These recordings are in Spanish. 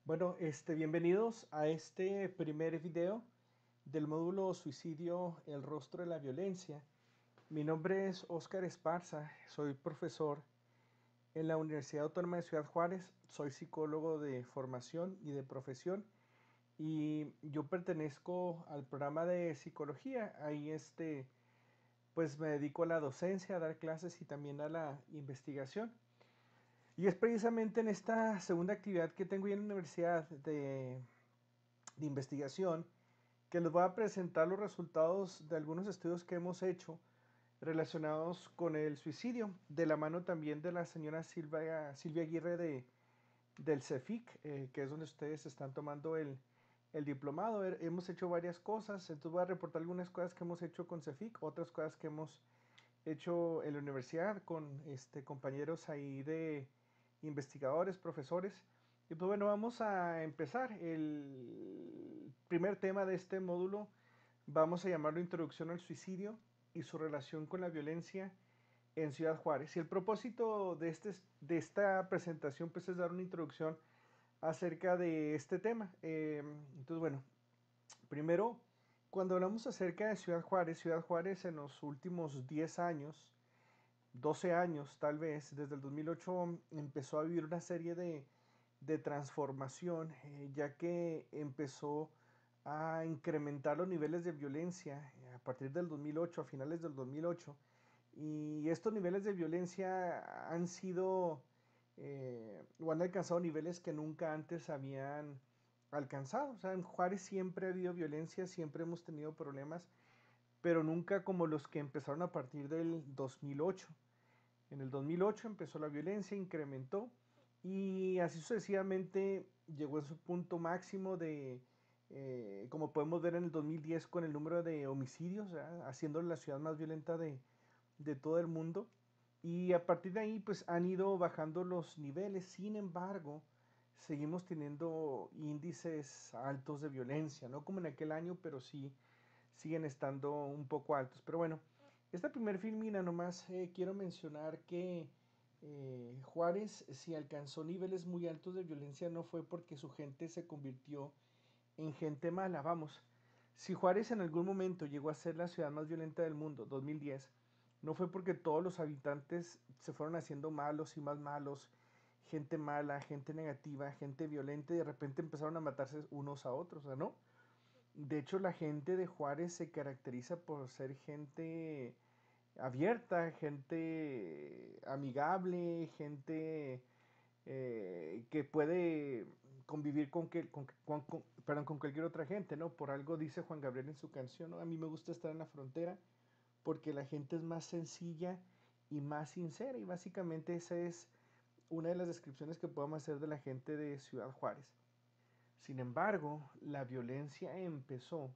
Bueno, bienvenidos a este primer video del módulo Suicidio, el rostro de la violencia. Mi nombre es Óscar Esparza, soy profesor en la Universidad Autónoma de Ciudad Juárez, soy psicólogo de formación y de profesión y yo pertenezco al programa de psicología. Ahí pues me dedico a la docencia, a dar clases y también a la investigación. Y es precisamente en esta segunda actividad que tengo en la universidad de investigación que les voy a presentar los resultados de algunos estudios que hemos hecho relacionados con el suicidio, de la mano también de la señora Silvia Aguirre del CEFIC, que es donde ustedes están tomando el diplomado. Hemos hecho varias cosas, entonces voy a reportar algunas cosas que hemos hecho con CEFIC, otras cosas que hemos hecho en la universidad con compañeros ahí de investigadores, profesores. Y pues bueno, vamos a empezar. El primer tema de este módulo vamos a llamarlo Introducción al suicidio y su relación con la violencia en Ciudad Juárez. Y el propósito de esta presentación pues es dar una introducción acerca de este tema. Entonces bueno, primero, cuando hablamos acerca de Ciudad Juárez en los últimos 10 años, 12 años tal vez, desde el 2008 empezó a vivir una serie de transformación, ya que empezó a incrementar los niveles de violencia a partir del 2008, a finales del 2008. Y estos niveles de violencia han sido o han alcanzado niveles que nunca antes habían alcanzado. O sea, en Juárez siempre ha habido violencia, siempre hemos tenido problemas, pero nunca como los que empezaron a partir del 2008. En el 2008 empezó la violencia, incrementó y así sucesivamente llegó a su punto máximo como podemos ver en el 2010 con el número de homicidios, haciendo la ciudad más violenta de todo el mundo. Y a partir de ahí pues han ido bajando los niveles. Sin embargo, seguimos teniendo índices altos de violencia, no como en aquel año, pero sí siguen estando un poco altos. Pero bueno, esta primer filmina nomás quiero mencionar que Juárez, si alcanzó niveles muy altos de violencia, no fue porque su gente se convirtió en gente mala. Vamos, si Juárez en algún momento llegó a ser la ciudad más violenta del mundo, 2010, no fue porque todos los habitantes se fueron haciendo malos y más malos, gente mala, gente negativa, gente violenta, y de repente empezaron a matarse unos a otros, o sea, ¿no? De hecho, la gente de Juárez se caracteriza por ser gente abierta, gente amigable, gente que puede convivir con cualquier otra gente, ¿no? Por algo dice Juan Gabriel en su canción, ¿no? A mí me gusta estar en la frontera porque la gente es más sencilla y más sincera, y básicamente esa es una de las descripciones que podemos hacer de la gente de Ciudad Juárez. Sin embargo, la violencia empezó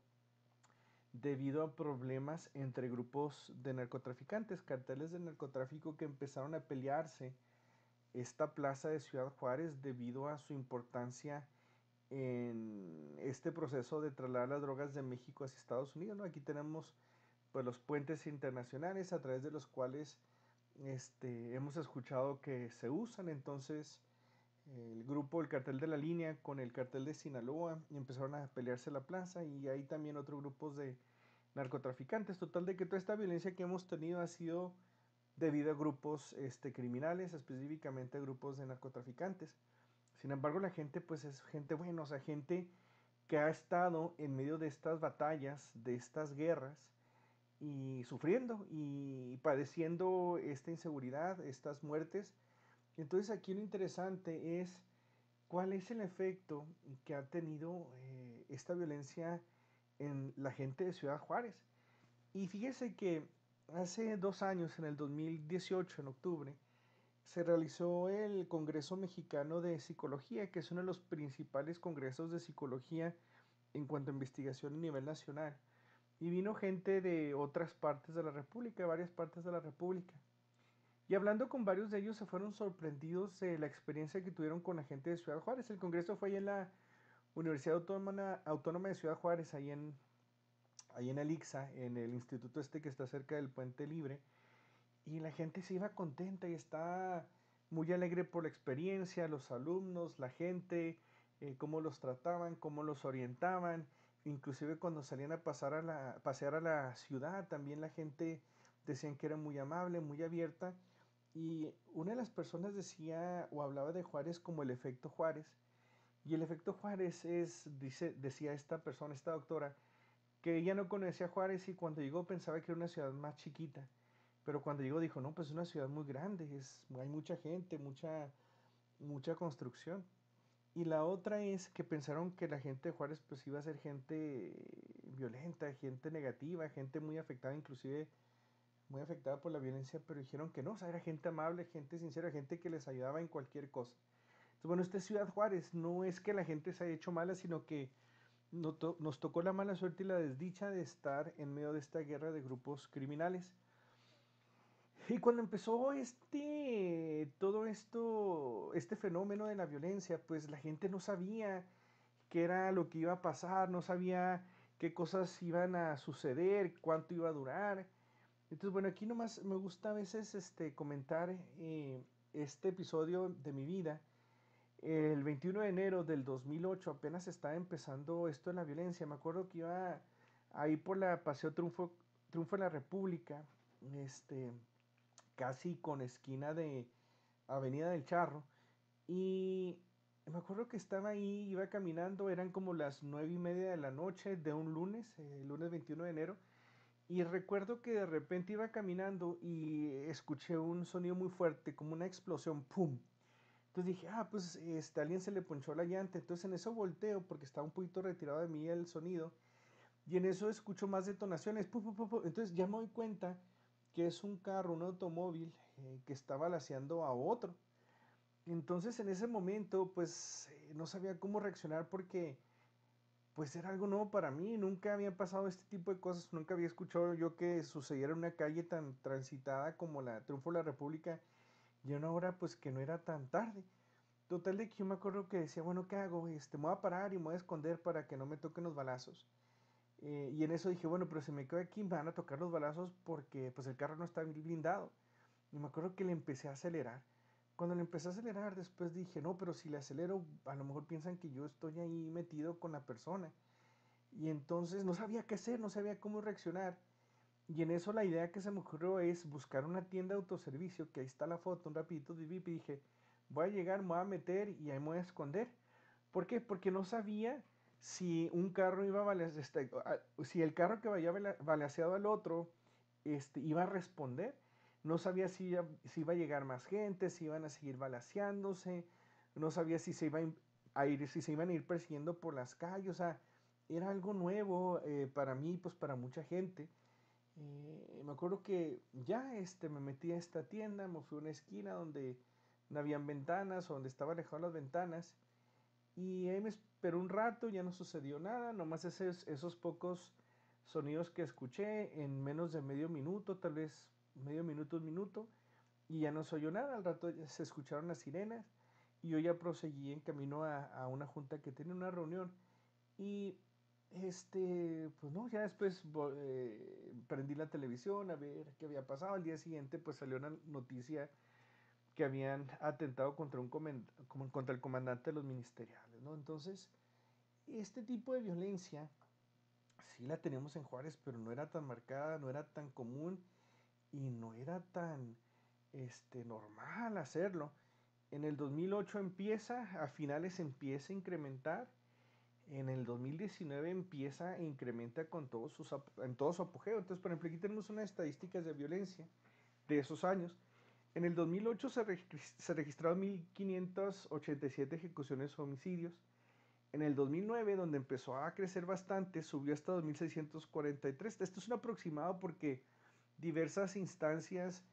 debido a problemas entre grupos de narcotraficantes, carteles de narcotráfico que empezaron a pelearse esta plaza de Ciudad Juárez debido a su importancia en este proceso de trasladar las drogas de México hacia Estados Unidos, ¿no? Aquí tenemos pues los puentes internacionales a través de los cuales hemos escuchado que se usan. Entonces el grupo, el cartel de la línea con el cartel de Sinaloa, y empezaron a pelearse la plaza, y hay también otros grupos de narcotraficantes. Total de que toda esta violencia que hemos tenido ha sido debido a grupos criminales, específicamente a grupos de narcotraficantes. Sin embargo, la gente pues es gente buena, o sea, gente que ha estado en medio de estas batallas, de estas guerras, y sufriendo y padeciendo esta inseguridad, estas muertes. Entonces aquí lo interesante es cuál es el efecto que ha tenido esta violencia en la gente de Ciudad Juárez. Y fíjese que hace 2 años, en el 2018, en octubre, se realizó el Congreso Mexicano de Psicología, que es uno de los principales congresos de psicología en cuanto a investigación a nivel nacional. Y vino gente de otras partes de la República, de varias partes de la República. Y hablando con varios de ellos, se fueron sorprendidos de la experiencia que tuvieron con la gente de Ciudad Juárez. El congreso fue ahí en la Universidad Autónoma de Ciudad Juárez, ahí en el ICSA, en el instituto que está cerca del Puente Libre. Y la gente se iba contenta y está muy alegre por la experiencia, los alumnos, la gente, cómo los trataban, cómo los orientaban, inclusive cuando salían a pasear a la ciudad, también la gente decían que era muy amable, muy abierta. Y una de las personas decía o hablaba de Juárez como el efecto Juárez. Y el efecto Juárez decía esta persona, esta doctora, que ella no conocía Juárez y cuando llegó pensaba que era una ciudad más chiquita. Pero cuando llegó dijo, no, pues es una ciudad muy grande, hay mucha gente, mucha construcción. Y la otra es que pensaron que la gente de Juárez pues iba a ser gente violenta, gente negativa, gente muy afectada, inclusive muy afectada por la violencia, pero dijeron que no, o sea, era gente amable, gente sincera, gente que les ayudaba en cualquier cosa. Entonces, bueno, esta Ciudad Juárez no es que la gente se haya hecho mala, sino que nos tocó la mala suerte y la desdicha de estar en medio de esta guerra de grupos criminales. Y cuando empezó todo esto, este fenómeno de la violencia, pues la gente no sabía qué era lo que iba a pasar, no sabía qué cosas iban a suceder, cuánto iba a durar. Entonces, bueno, aquí nomás me gusta a veces comentar este episodio de mi vida. El 21 de enero del 2008 apenas estaba empezando esto de la violencia. Me acuerdo que iba ahí por la Paseo Triunfo de la República, este, casi con esquina de Avenida del Charro. Y me acuerdo que estaba ahí, iba caminando, eran como las 9:30 de la noche de un lunes, el lunes 21 de enero. Y recuerdo que de repente iba caminando y escuché un sonido muy fuerte, como una explosión, ¡pum! Entonces dije, pues alguien se le ponchó la llanta. Entonces en eso volteo porque estaba un poquito retirado de mí el sonido. Y en eso escucho más detonaciones. ¡Pu, pu, pu, pu! Entonces ya me doy cuenta que es un carro, un automóvil que está balaceando a otro. Entonces en ese momento pues no sabía cómo reaccionar porque pues era algo nuevo para mí. Nunca había pasado este tipo de cosas. Nunca había escuchado yo que sucediera en una calle tan transitada como la Triunfo de la República y a una hora pues que no era tan tarde. Total de que yo me acuerdo que decía, bueno, ¿qué hago? Me voy a parar y me voy a esconder para que no me toquen los balazos. Y en eso dije, bueno, pero si me quedo aquí me van a tocar los balazos porque pues el carro no está bien blindado. Y me acuerdo que le empecé a acelerar. Cuando le empecé a acelerar, después dije, no, pero si le acelero, a lo mejor piensan que yo estoy ahí metido con la persona. Y entonces no sabía qué hacer, no sabía cómo reaccionar. Y en eso la idea que se me ocurrió es buscar una tienda de autoservicio, que ahí está la foto, un rapidito de VIP, y dije, voy a llegar, me voy a meter y ahí me voy a esconder. ¿Por qué? Porque no sabía si un carro iba a si el carro que había balaseado al otro iba a responder. No sabía si iba a llegar más gente, si iban a seguir balaseándose, no sabía si se si se iban a ir persiguiendo por las calles, o sea, era algo nuevo para mí, pues para mucha gente. Me acuerdo que ya me metí a esta tienda, me fui a una esquina donde no habían ventanas, o donde estaba alejado las ventanas, y ahí me esperé un rato, ya no sucedió nada, nomás esos pocos sonidos que escuché en menos de medio minuto, tal vez medio minuto, un minuto, y ya no se oyó nada. Al rato ya se escucharon las sirenas y yo ya proseguí en camino a una junta que tenía una reunión. Y pues no, ya después prendí la televisión a ver qué había pasado. Al día siguiente pues salió una noticia que habían atentado contra el comandante de los ministeriales, ¿no? Entonces, este tipo de violencia sí la teníamos en Juárez, pero no era tan marcada, no era tan común y no era tan normal hacerlo. En el 2008 a finales empieza a incrementar. En el 2019 empieza e incrementa en todo su apogeo. Entonces, por ejemplo, aquí tenemos unas estadísticas de violencia de esos años. En el 2008 se registraron 1.587 ejecuciones o homicidios. En el 2009, donde empezó a crecer bastante, subió hasta 2.643. Esto es un aproximado porque diversas instancias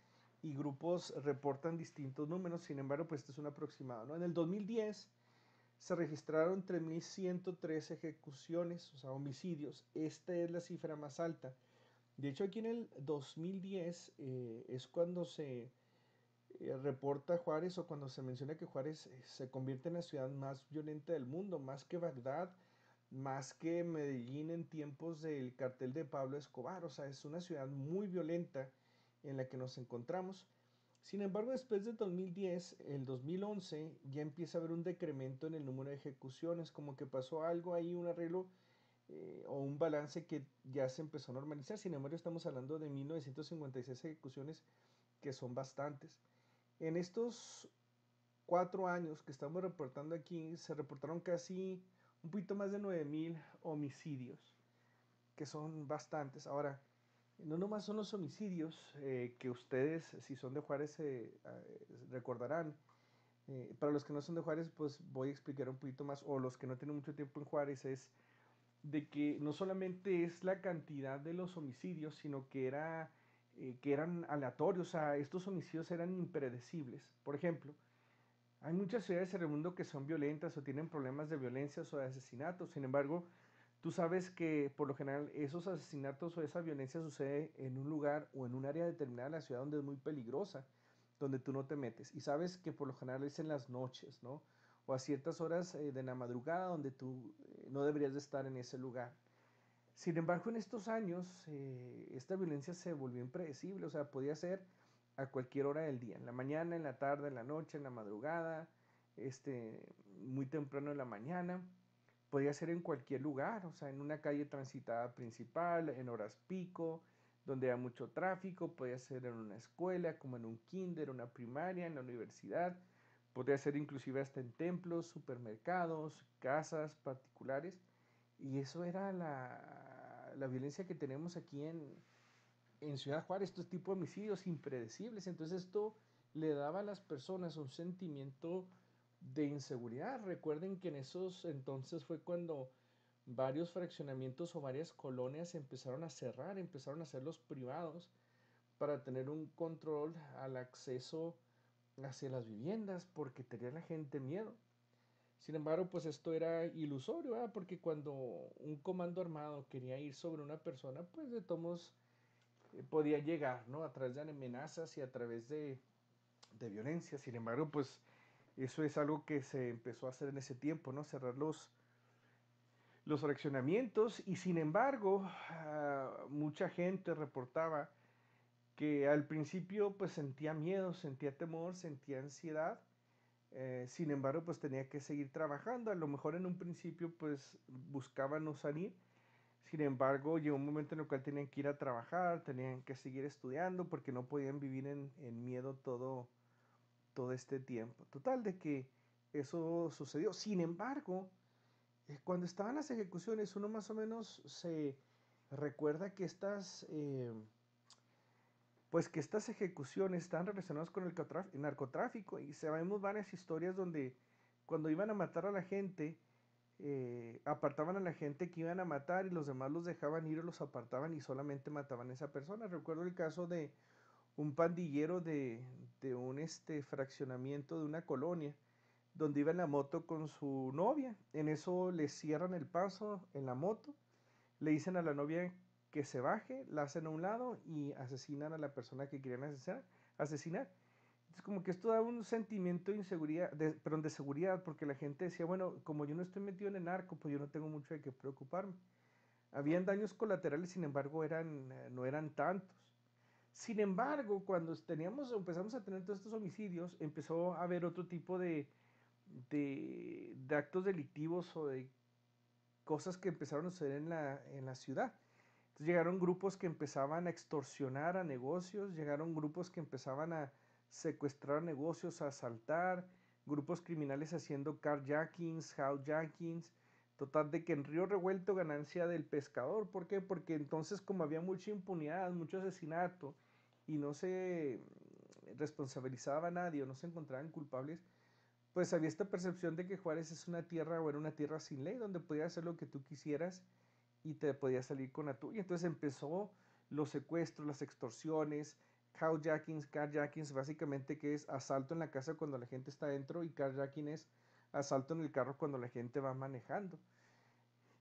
y grupos reportan distintos números. Sin embargo, pues este es un aproximado, ¿no? En el 2010 se registraron 3.103 ejecuciones, o sea, homicidios. Esta es la cifra más alta. De hecho, aquí en el 2010 es cuando se reporta Juárez, o cuando se menciona que Juárez se convierte en la ciudad más violenta del mundo, más que Bagdad, más que Medellín en tiempos del cartel de Pablo Escobar. O sea, es una ciudad muy violenta en la que nos encontramos. Sin embargo, después del 2010, el 2011, ya empieza a haber un decremento en el número de ejecuciones, como que pasó algo ahí, un arreglo o un balance que ya se empezó a normalizar. Sin embargo, estamos hablando de 1956 ejecuciones, que son bastantes. En estos 4 años que estamos reportando aquí, se reportaron casi un poquito más de 9.000 homicidios, que son bastantes. Ahora, no nomás son los homicidios que ustedes, si son de Juárez, recordarán. Para los que no son de Juárez, pues voy a explicar un poquito más, o los que no tienen mucho tiempo en Juárez, es de que no solamente es la cantidad de los homicidios, sino que eran aleatorios, o sea, estos homicidios eran impredecibles. Por ejemplo, hay muchas ciudades en el mundo que son violentas o tienen problemas de violencia o de asesinatos. Sin embargo, tú sabes que por lo general esos asesinatos o esa violencia sucede en un lugar o en un área determinada de la ciudad donde es muy peligrosa, donde tú no te metes. Y sabes que por lo general es en las noches, ¿no? O a ciertas horas de la madrugada donde tú no deberías de estar en ese lugar. Sin embargo, en estos años, esta violencia se volvió impredecible, o sea, podía ser a cualquier hora del día, en la mañana, en la tarde, en la noche, en la madrugada, muy temprano en la mañana, podía ser en cualquier lugar, o sea, en una calle transitada principal, en horas pico, donde hay mucho tráfico, podía ser en una escuela, como en un kinder, una primaria, en la universidad, podía ser inclusive hasta en templos, supermercados, casas particulares. Y eso era la violencia que tenemos aquí en Ciudad Juárez, estos tipos de homicidios impredecibles. Entonces esto le daba a las personas un sentimiento de inseguridad. Recuerden que en esos entonces fue cuando varios fraccionamientos o varias colonias empezaron a cerrar, empezaron a hacerlos privados para tener un control al acceso hacia las viviendas, porque tenía la gente miedo. Sin embargo, pues esto era ilusorio, ¿verdad? Porque cuando un comando armado quería ir sobre una persona, pues de todos podía llegar, ¿no? A través de amenazas y a través de violencia. Sin embargo, pues eso es algo que se empezó a hacer en ese tiempo, ¿no? Cerrar los fraccionamientos y sin embargo, mucha gente reportaba que al principio pues sentía miedo, sentía temor, sentía ansiedad. Sin embargo, pues tenía que seguir trabajando. A lo mejor en un principio pues buscaban no salir. Sin embargo, llegó un momento en el cual tenían que ir a trabajar, tenían que seguir estudiando porque no podían vivir en miedo todo este tiempo. Total, de que eso sucedió. Sin embargo, cuando estaban las ejecuciones, uno más o menos se recuerda que pues que estas ejecuciones están relacionadas con el narcotráfico y sabemos varias historias donde cuando iban a matar a la gente, apartaban a la gente que iban a matar y los demás los dejaban ir o los apartaban y solamente mataban a esa persona. Recuerdo el caso de un pandillero de un fraccionamiento de una colonia donde iba en la moto con su novia. En eso le cierran el paso en la moto, le dicen a la novia que se baje, la hacen a un lado y asesinan a la persona que querían asesinar. Entonces como que esto da un sentimiento de inseguridad, perdón, de seguridad, porque la gente decía, bueno, como yo no estoy metido en el narco, pues yo no tengo mucho de qué preocuparme. Habían daños colaterales, sin embargo, no eran tantos. Sin embargo, cuando empezamos a tener todos estos homicidios, empezó a haber otro tipo de actos delictivos o de cosas que empezaron a suceder en la ciudad. Entonces llegaron grupos que empezaban a extorsionar a negocios, llegaron grupos que empezaban a secuestrar negocios, a asaltar, grupos criminales haciendo carjackings, housejackings, total de que en Río Revuelto ganancia del pescador. ¿Por qué? Porque entonces como había mucha impunidad, mucho asesinato y no se responsabilizaba a nadie o no se encontraban culpables, pues había esta percepción de que Juárez es una tierra o era una tierra sin ley, donde podías hacer lo que tú quisieras y te podías salir con la tuya. Entonces empezó los secuestros, las extorsiones, housejackings, carjackings, básicamente que es asalto en la casa cuando la gente está dentro y carjacking es asalto en el carro cuando la gente va manejando,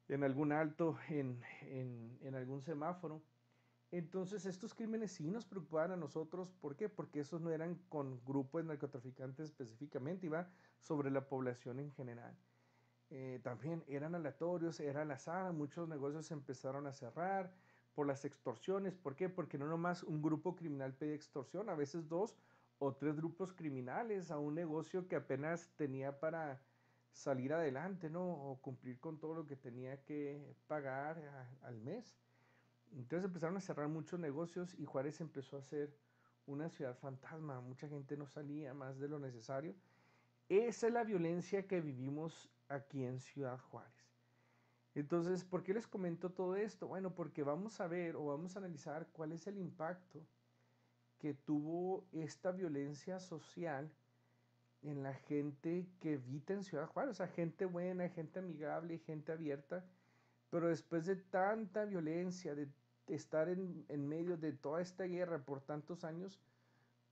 en algún alto, en algún semáforo. Entonces estos crímenes sí nos preocupaban a nosotros. ¿Por qué? Porque esos no eran con grupos de narcotraficantes específicamente, iba sobre la población en general. También eran aleatorios, era al azar, muchos negocios se empezaron a cerrar por las extorsiones. ¿Por qué? Porque no nomás un grupo criminal pedía extorsión, a veces dos o 3 grupos criminales a un negocio que apenas tenía para salir adelante, ¿no? O cumplir con todo lo que tenía que pagar al mes. Entonces empezaron a cerrar muchos negocios y Juárez empezó a ser una ciudad fantasma. Mucha gente no salía más de lo necesario. Esa es la violencia que vivimos aquí en Ciudad Juárez. Entonces, ¿por qué les comento todo esto? Bueno, porque vamos a ver o vamos a analizar cuál es el impacto que tuvo esta violencia social en la gente que habita en Ciudad Juárez. O sea, gente buena, gente amigable, gente abierta. Pero después de tanta violencia, de estar en medio de toda esta guerra por tantos años,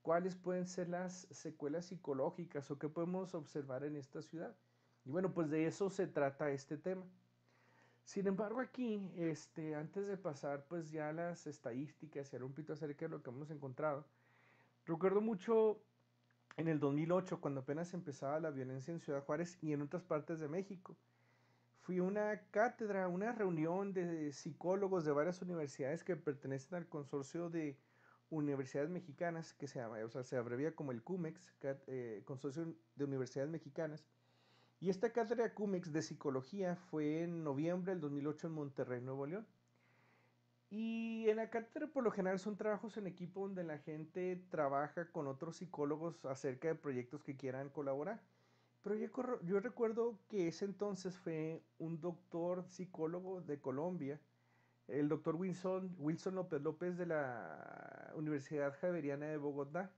¿cuáles pueden ser las secuelas psicológicas o qué podemos observar en esta ciudad? Y bueno, pues de eso se trata este tema. Sin embargo, aquí, antes de pasar pues ya a las estadísticas y hablar un poquito acerca de lo que hemos encontrado, recuerdo mucho en el 2008, cuando apenas empezaba la violencia en Ciudad Juárez y en otras partes de México. Fui a una cátedra, una reunión de psicólogos de varias universidades que pertenecen al consorcio de universidades mexicanas, que se llama, o sea, se abrevia como el CUMEX, Consorcio de Universidades Mexicanas. Y esta cátedra CUMEX de psicología fue en noviembre del 2008 en Monterrey, Nuevo León. Y en la cátedra por lo general son trabajos en equipo donde la gente trabaja con otros psicólogos acerca de proyectos que quieran colaborar. Pero yo recuerdo que ese entonces fue un doctor psicólogo de Colombia, el doctor Wilson López López de la Universidad Javeriana de Bogotá.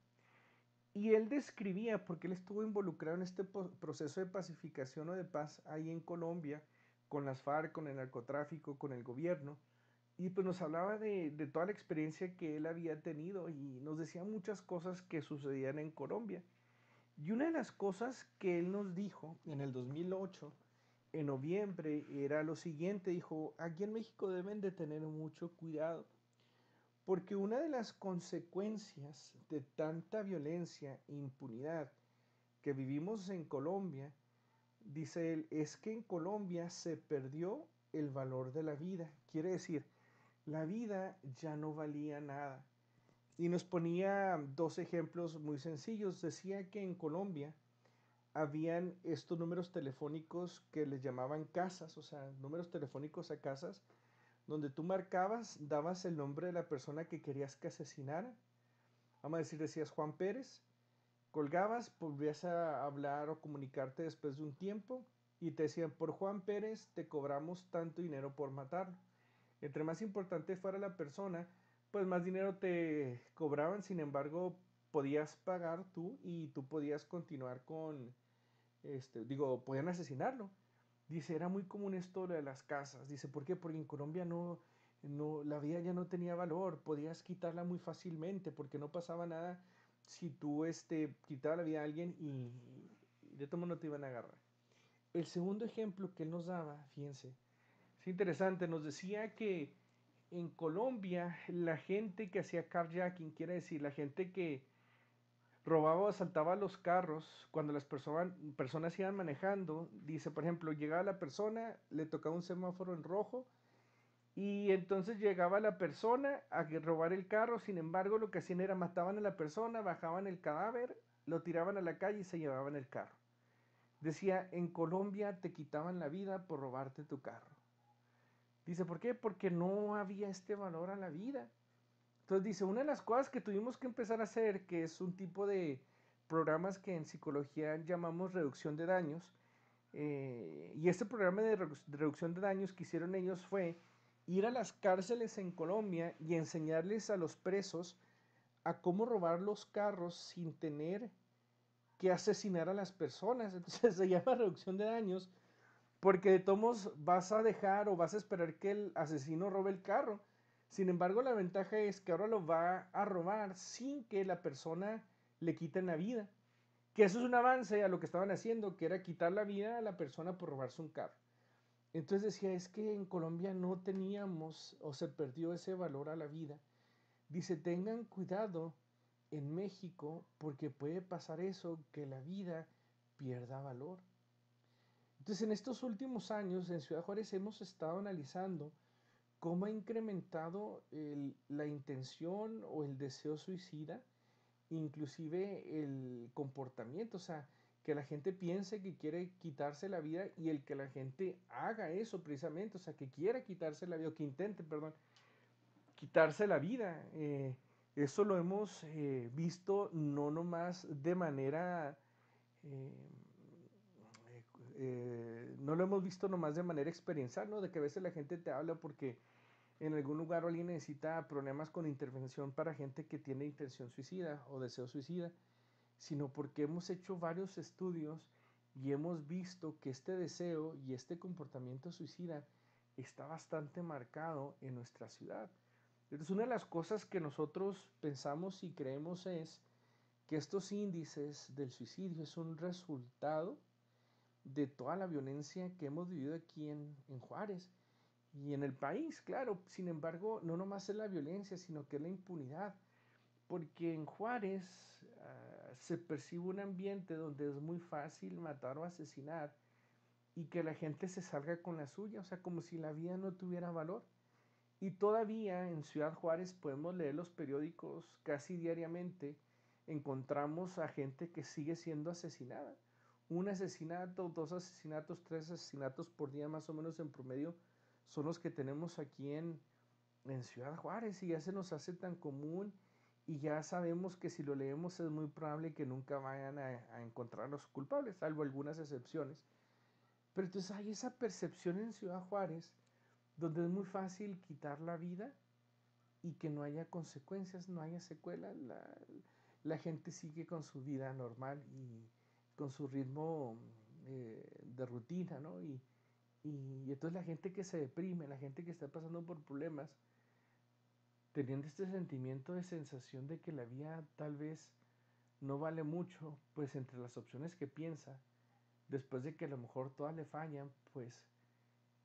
Y él describía, porque él estuvo involucrado en este proceso de pacificación o de paz ahí en Colombia, con las FARC, con el narcotráfico, con el gobierno. Y pues nos hablaba de toda la experiencia que él había tenido y nos decía muchas cosas que sucedían en Colombia. Y una de las cosas que él nos dijo en el 2008, en noviembre, era lo siguiente. Dijo, aquí en México deben de tener mucho cuidado, porque una de las consecuencias de tanta violencia e impunidad que vivimos en Colombia, dice él, es que en Colombia se perdió el valor de la vida. Quiere decir, la vida ya no valía nada. Y nos ponía 2 ejemplos muy sencillos. Decía que en Colombia habían estos números telefónicos que les llamaban casas, o sea, números telefónicos a casas, donde tú marcabas, dabas el nombre de la persona que querías que asesinara. Vamos a decir, decías Juan Pérez, colgabas, volvías a hablar o comunicarte después de un tiempo y te decían, por Juan Pérez te cobramos tanto dinero por matarlo. Entre más importante fuera la persona, pues más dinero te cobraban, sin embargo, podías pagar tú y tú podías continuar con, podían asesinarlo. Dice, era muy común esto de las casas. Dice, ¿por qué? Porque en Colombia la vida ya no tenía valor, podías quitarla muy fácilmente porque no pasaba nada si tú quitabas la vida a alguien y de todo modo no te iban a agarrar. El segundo ejemplo que él nos daba, fíjense, es interesante, nos decía que en Colombia la gente que hacía carjacking, quiere decir la gente que robaba o asaltaba los carros cuando las personas iban manejando, dice, por ejemplo, llegaba la persona, le tocaba un semáforo en rojo y entonces llegaba la persona a robar el carro, sin embargo lo que hacían era mataban a la persona, bajaban el cadáver, lo tiraban a la calle y se llevaban el carro. Decía, en Colombia te quitaban la vida por robarte tu carro. Dice, ¿por qué? Porque no había este valor a la vida. Entonces dice, una de las cosas que tuvimos que empezar a hacer, que es un tipo de programas que en psicología llamamos reducción de daños, y este programa de reducción de daños que hicieron ellos fue ir a las cárceles en Colombia y enseñarles a los presos a cómo robar los carros sin tener que asesinar a las personas. Entonces se llama reducción de daños porque de todos vas a dejar o vas a esperar que el asesino robe el carro. Sin embargo, la ventaja es que ahora lo va a robar sin que la persona le quiten la vida. Que eso es un avance a lo que estaban haciendo, que era quitar la vida a la persona por robarse un carro. Entonces decía, es que en Colombia no teníamos o se perdió ese valor a la vida. Dice, tengan cuidado en México porque puede pasar eso, que la vida pierda valor. Entonces, en estos últimos años en Ciudad Juárez hemos estado analizando cómo ha incrementado la intención o el deseo suicida inclusive el comportamiento, o sea, que la gente piense que quiere quitarse la vida y el que la gente haga eso precisamente, o sea, que quiera quitarse la vida, o que intente, perdón, quitarse la vida. Eso lo hemos visto no nomás de manera, eh, no lo hemos visto nomás de manera experiencial, ¿no? De que a veces la gente te habla porque en algún lugar alguien necesita problemas con intervención para gente que tiene intención suicida o deseo suicida, sino porque hemos hecho varios estudios y hemos visto que este deseo y este comportamiento suicida está bastante marcado en nuestra ciudad. Entonces, una de las cosas que nosotros pensamos y creemos es que estos índices del suicidio es un resultado de toda la violencia que hemos vivido aquí en Juárez y en el país, claro. Sin embargo, no nomás es la violencia, sino que es la impunidad. Porque en Juárez se percibe un ambiente donde es muy fácil matar o asesinar y que la gente se salga con la suya, o sea, como si la vida no tuviera valor. Y todavía en Ciudad Juárez podemos leer los periódicos casi diariamente, encontramos a gente que sigue siendo asesinada. Un asesinato, dos asesinatos, tres asesinatos por día más o menos en promedio son los que tenemos aquí en Ciudad Juárez y ya se nos hace tan común y ya sabemos que si lo leemos es muy probable que nunca vayan a encontrar a los culpables, salvo algunas excepciones. Pero entonces hay esa percepción en Ciudad Juárez donde es muy fácil quitar la vida y que no haya consecuencias, no haya secuelas. La gente sigue con su vida normal y con su ritmo de rutina, ¿no? Y entonces la gente que se deprime, la gente que está pasando por problemas, teniendo este sentimiento de sensación de que la vida tal vez no vale mucho, pues entre las opciones que piensa, después de que a lo mejor todas le fallan, pues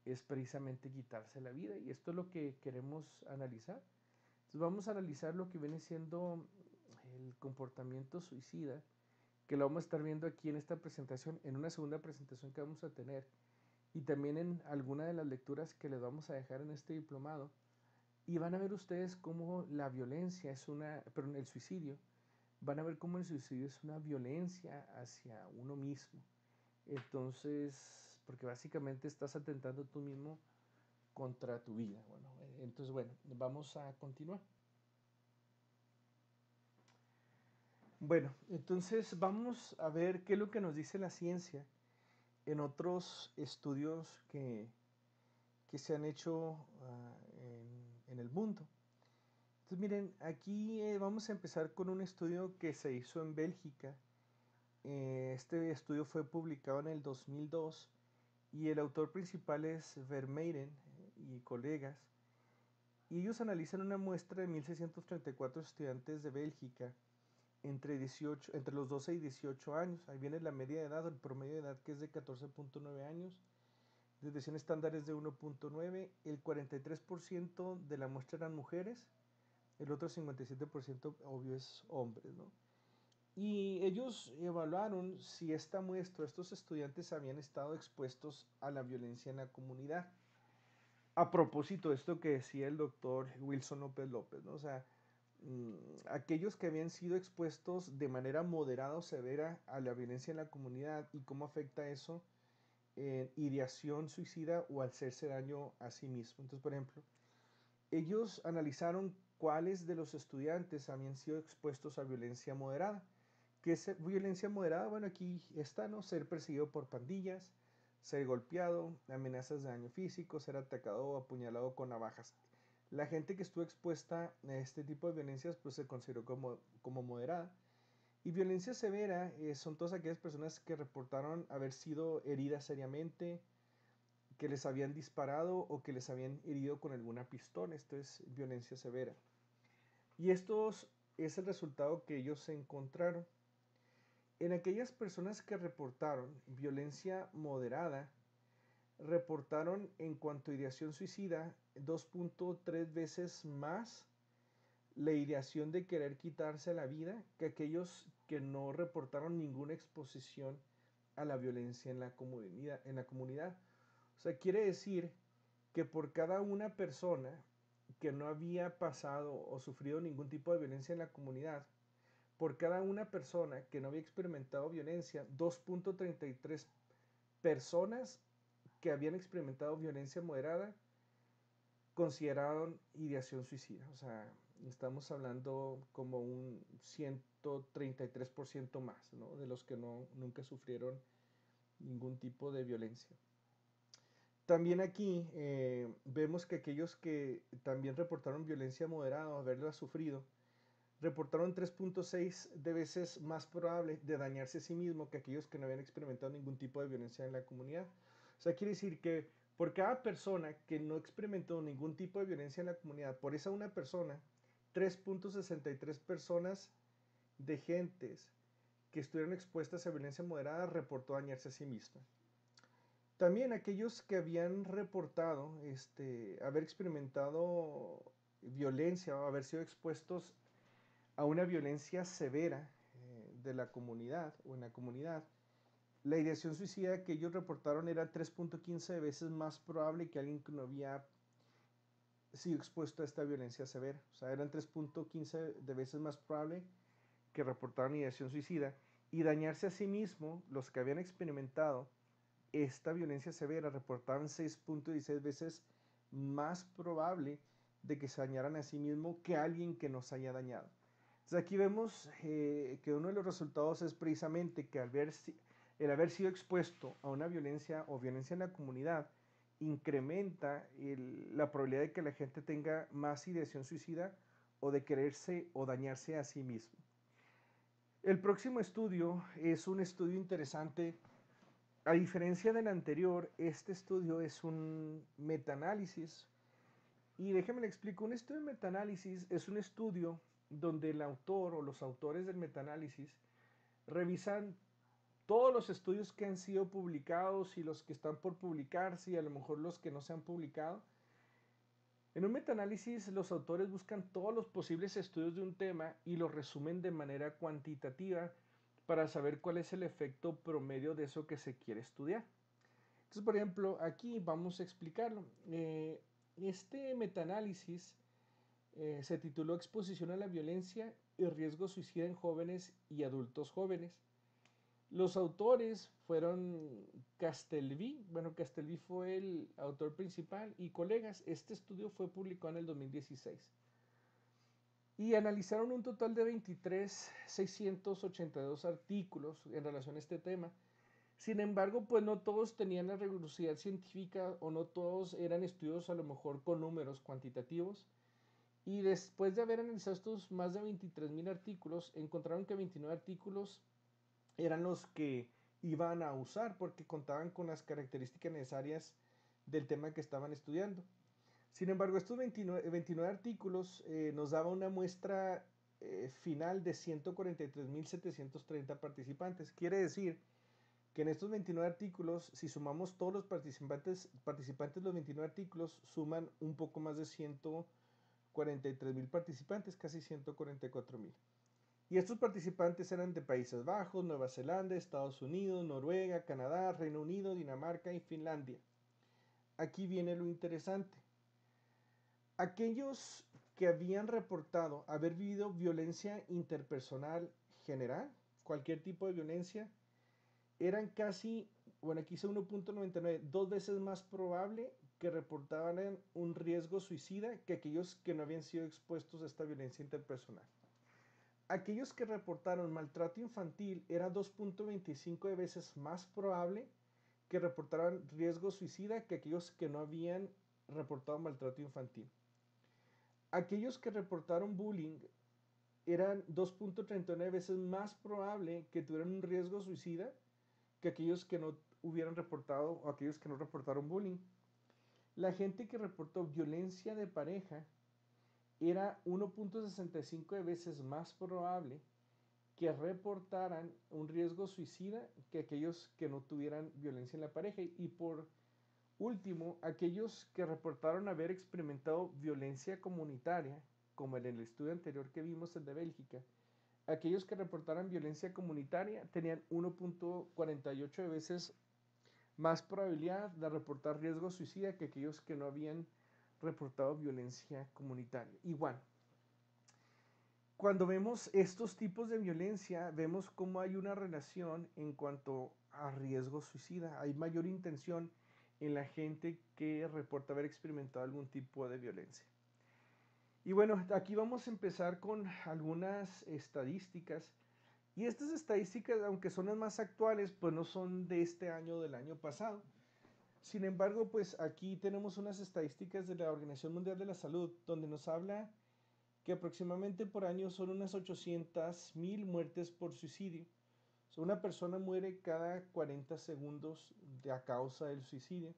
es precisamente quitarse la vida. Y esto es lo que queremos analizar. Entonces vamos a analizar lo que viene siendo el comportamiento suicida, que lo vamos a estar viendo aquí en esta presentación, en una segunda presentación que vamos a tener, y también en alguna de las lecturas que les vamos a dejar en este diplomado. Y van a ver ustedes cómo la violencia es perdón, el suicidio, van a ver cómo el suicidio es una violencia hacia uno mismo. Entonces, porque básicamente estás atentando tú mismo contra tu vida. Bueno, entonces, bueno, vamos a continuar. Bueno, entonces vamos a ver qué es lo que nos dice la ciencia en otros estudios que se han hecho en el mundo. Entonces miren, aquí vamos a empezar con un estudio que se hizo en Bélgica. Este estudio fue publicado en el 2002 y el autor principal es Vermeyden y colegas. Y ellos analizan una muestra de 1634 estudiantes de Bélgica entre los 12 y 18 años. Ahí viene la media de edad, el promedio de edad que es de 14.9 años. Desviación estándar es de 1.9. El 43% de la muestra eran mujeres. El otro 57% obvio es hombres, ¿no? Y ellos evaluaron si esta muestra, estos estudiantes habían estado expuestos a la violencia en la comunidad. A propósito de esto que decía el doctor Wilson López López, ¿no? O sea, aquellos que habían sido expuestos de manera moderada o severa a la violencia en la comunidad y cómo afecta eso en ideación suicida o al hacerse daño a sí mismo. Entonces, por ejemplo, ellos analizaron cuáles de los estudiantes habían sido expuestos a violencia moderada. ¿Qué es violencia moderada? Bueno, aquí está, ¿no? Ser perseguido por pandillas, ser golpeado, amenazas de daño físico, ser atacado o apuñalado con navajas. La gente que estuvo expuesta a este tipo de violencias pues se consideró como moderada. Y violencia severa son todas aquellas personas que reportaron haber sido heridas seriamente, que les habían disparado o que les habían herido con alguna pistola. Esto es violencia severa. Y esto es el resultado que ellos encontraron. En aquellas personas que reportaron violencia moderada, reportaron en cuanto a ideación suicida 2.3 veces más la ideación de querer quitarse la vida que aquellos que no reportaron ninguna exposición a la violencia en la comunidad. O sea, quiere decir que por cada una persona que no había pasado o sufrido ningún tipo de violencia en la comunidad, por cada una persona que no había experimentado violencia, 2.33 personas que habían experimentado violencia moderada consideraron ideación suicida. O sea, estamos hablando como un 133% más, ¿no? De los que nunca sufrieron ningún tipo de violencia. También aquí vemos que aquellos que también reportaron violencia moderada o haberla sufrido, reportaron 3.6 de veces más probable de dañarse a sí mismo que aquellos que no habían experimentado ningún tipo de violencia en la comunidad. O sea, quiere decir que por cada persona que no experimentó ningún tipo de violencia en la comunidad, por esa una persona, 3.63 personas de gentes que estuvieron expuestas a violencia moderada reportó dañarse a sí misma. También aquellos que habían reportado haber experimentado violencia o haber sido expuestos a una violencia severa de la comunidad o en la comunidad, la ideación suicida que ellos reportaron era 3.15 veces más probable que alguien que no había sido expuesto a esta violencia severa. O sea, eran 3.15 de veces más probable que reportaron ideación suicida. Y dañarse a sí mismo, los que habían experimentado esta violencia severa reportaban 6.16 veces más probable de que se dañaran a sí mismo que alguien que nos haya dañado. Entonces aquí vemos que uno de los resultados es precisamente que el haber sido expuesto a una violencia o violencia en la comunidad incrementa la probabilidad de que la gente tenga más ideación suicida o de quererse o dañarse a sí mismo. El próximo estudio es un estudio interesante. A diferencia del anterior, este estudio es un metaanálisis. Y déjeme le explico, un estudio de metaanálisis es un estudio donde el autor o los autores del metaanálisis revisan todos los estudios que han sido publicados y los que están por publicarse y a lo mejor los que no se han publicado. En un metaanálisis los autores buscan todos los posibles estudios de un tema y los resumen de manera cuantitativa para saber cuál es el efecto promedio de eso que se quiere estudiar. Entonces, por ejemplo, aquí vamos a explicarlo. Este metaanálisis se tituló Exposición a la violencia y riesgo suicida en jóvenes y adultos jóvenes. Los autores fueron Castelví, bueno, Castelví fue el autor principal y colegas. Este estudio fue publicado en el 2016. Y analizaron un total de 23.682 artículos en relación a este tema. Sin embargo, pues no todos tenían la rigurosidad científica o no todos eran estudios a lo mejor con números cuantitativos. Y después de haber analizado estos más de 23.000 artículos, encontraron que 29 artículos eran los que iban a usar porque contaban con las características necesarias del tema que estaban estudiando. Sin embargo, estos 29 artículos nos daba una muestra final de 143.730 participantes. Quiere decir que en estos 29 artículos, si sumamos todos los participantes de los 29 artículos, suman un poco más de 143.000 participantes, casi 144.000. Y estos participantes eran de Países Bajos, Nueva Zelanda, Estados Unidos, Noruega, Canadá, Reino Unido, Dinamarca y Finlandia. Aquí viene lo interesante. Aquellos que habían reportado haber vivido violencia interpersonal general, cualquier tipo de violencia, eran casi, bueno, aquí dice 1.99, 2 veces más probable que reportaran un riesgo suicida que aquellos que no habían sido expuestos a esta violencia interpersonal. Aquellos que reportaron maltrato infantil era 2.25 veces más probable que reportaran riesgo suicida que aquellos que no habían reportado maltrato infantil. Aquellos que reportaron bullying eran 2.39 veces más probable que tuvieran un riesgo suicida que aquellos que no hubieran reportado o aquellos que no reportaron bullying. La gente que reportó violencia de pareja era 1.65 veces más probable que reportaran un riesgo suicida que aquellos que no tuvieran violencia en la pareja. Y por último, aquellos que reportaron haber experimentado violencia comunitaria, como en el estudio anterior que vimos, el de Bélgica, aquellos que reportaran violencia comunitaria tenían 1.48 veces más probabilidad de reportar riesgo suicida que aquellos que no habían reportado violencia comunitaria. Igual, cuando vemos estos tipos de violencia, vemos cómo hay una relación en cuanto a riesgo suicida. Hay mayor intención en la gente que reporta haber experimentado algún tipo de violencia. Y bueno, aquí vamos a empezar con algunas estadísticas. Y estas estadísticas, aunque son las más actuales, pues no son de este año o del año pasado. Sin embargo, pues aquí tenemos unas estadísticas de la Organización Mundial de la Salud, donde nos habla que aproximadamente por año son unas 800,000 muertes por suicidio. O sea, una persona muere cada 40 segundos a causa del suicidio.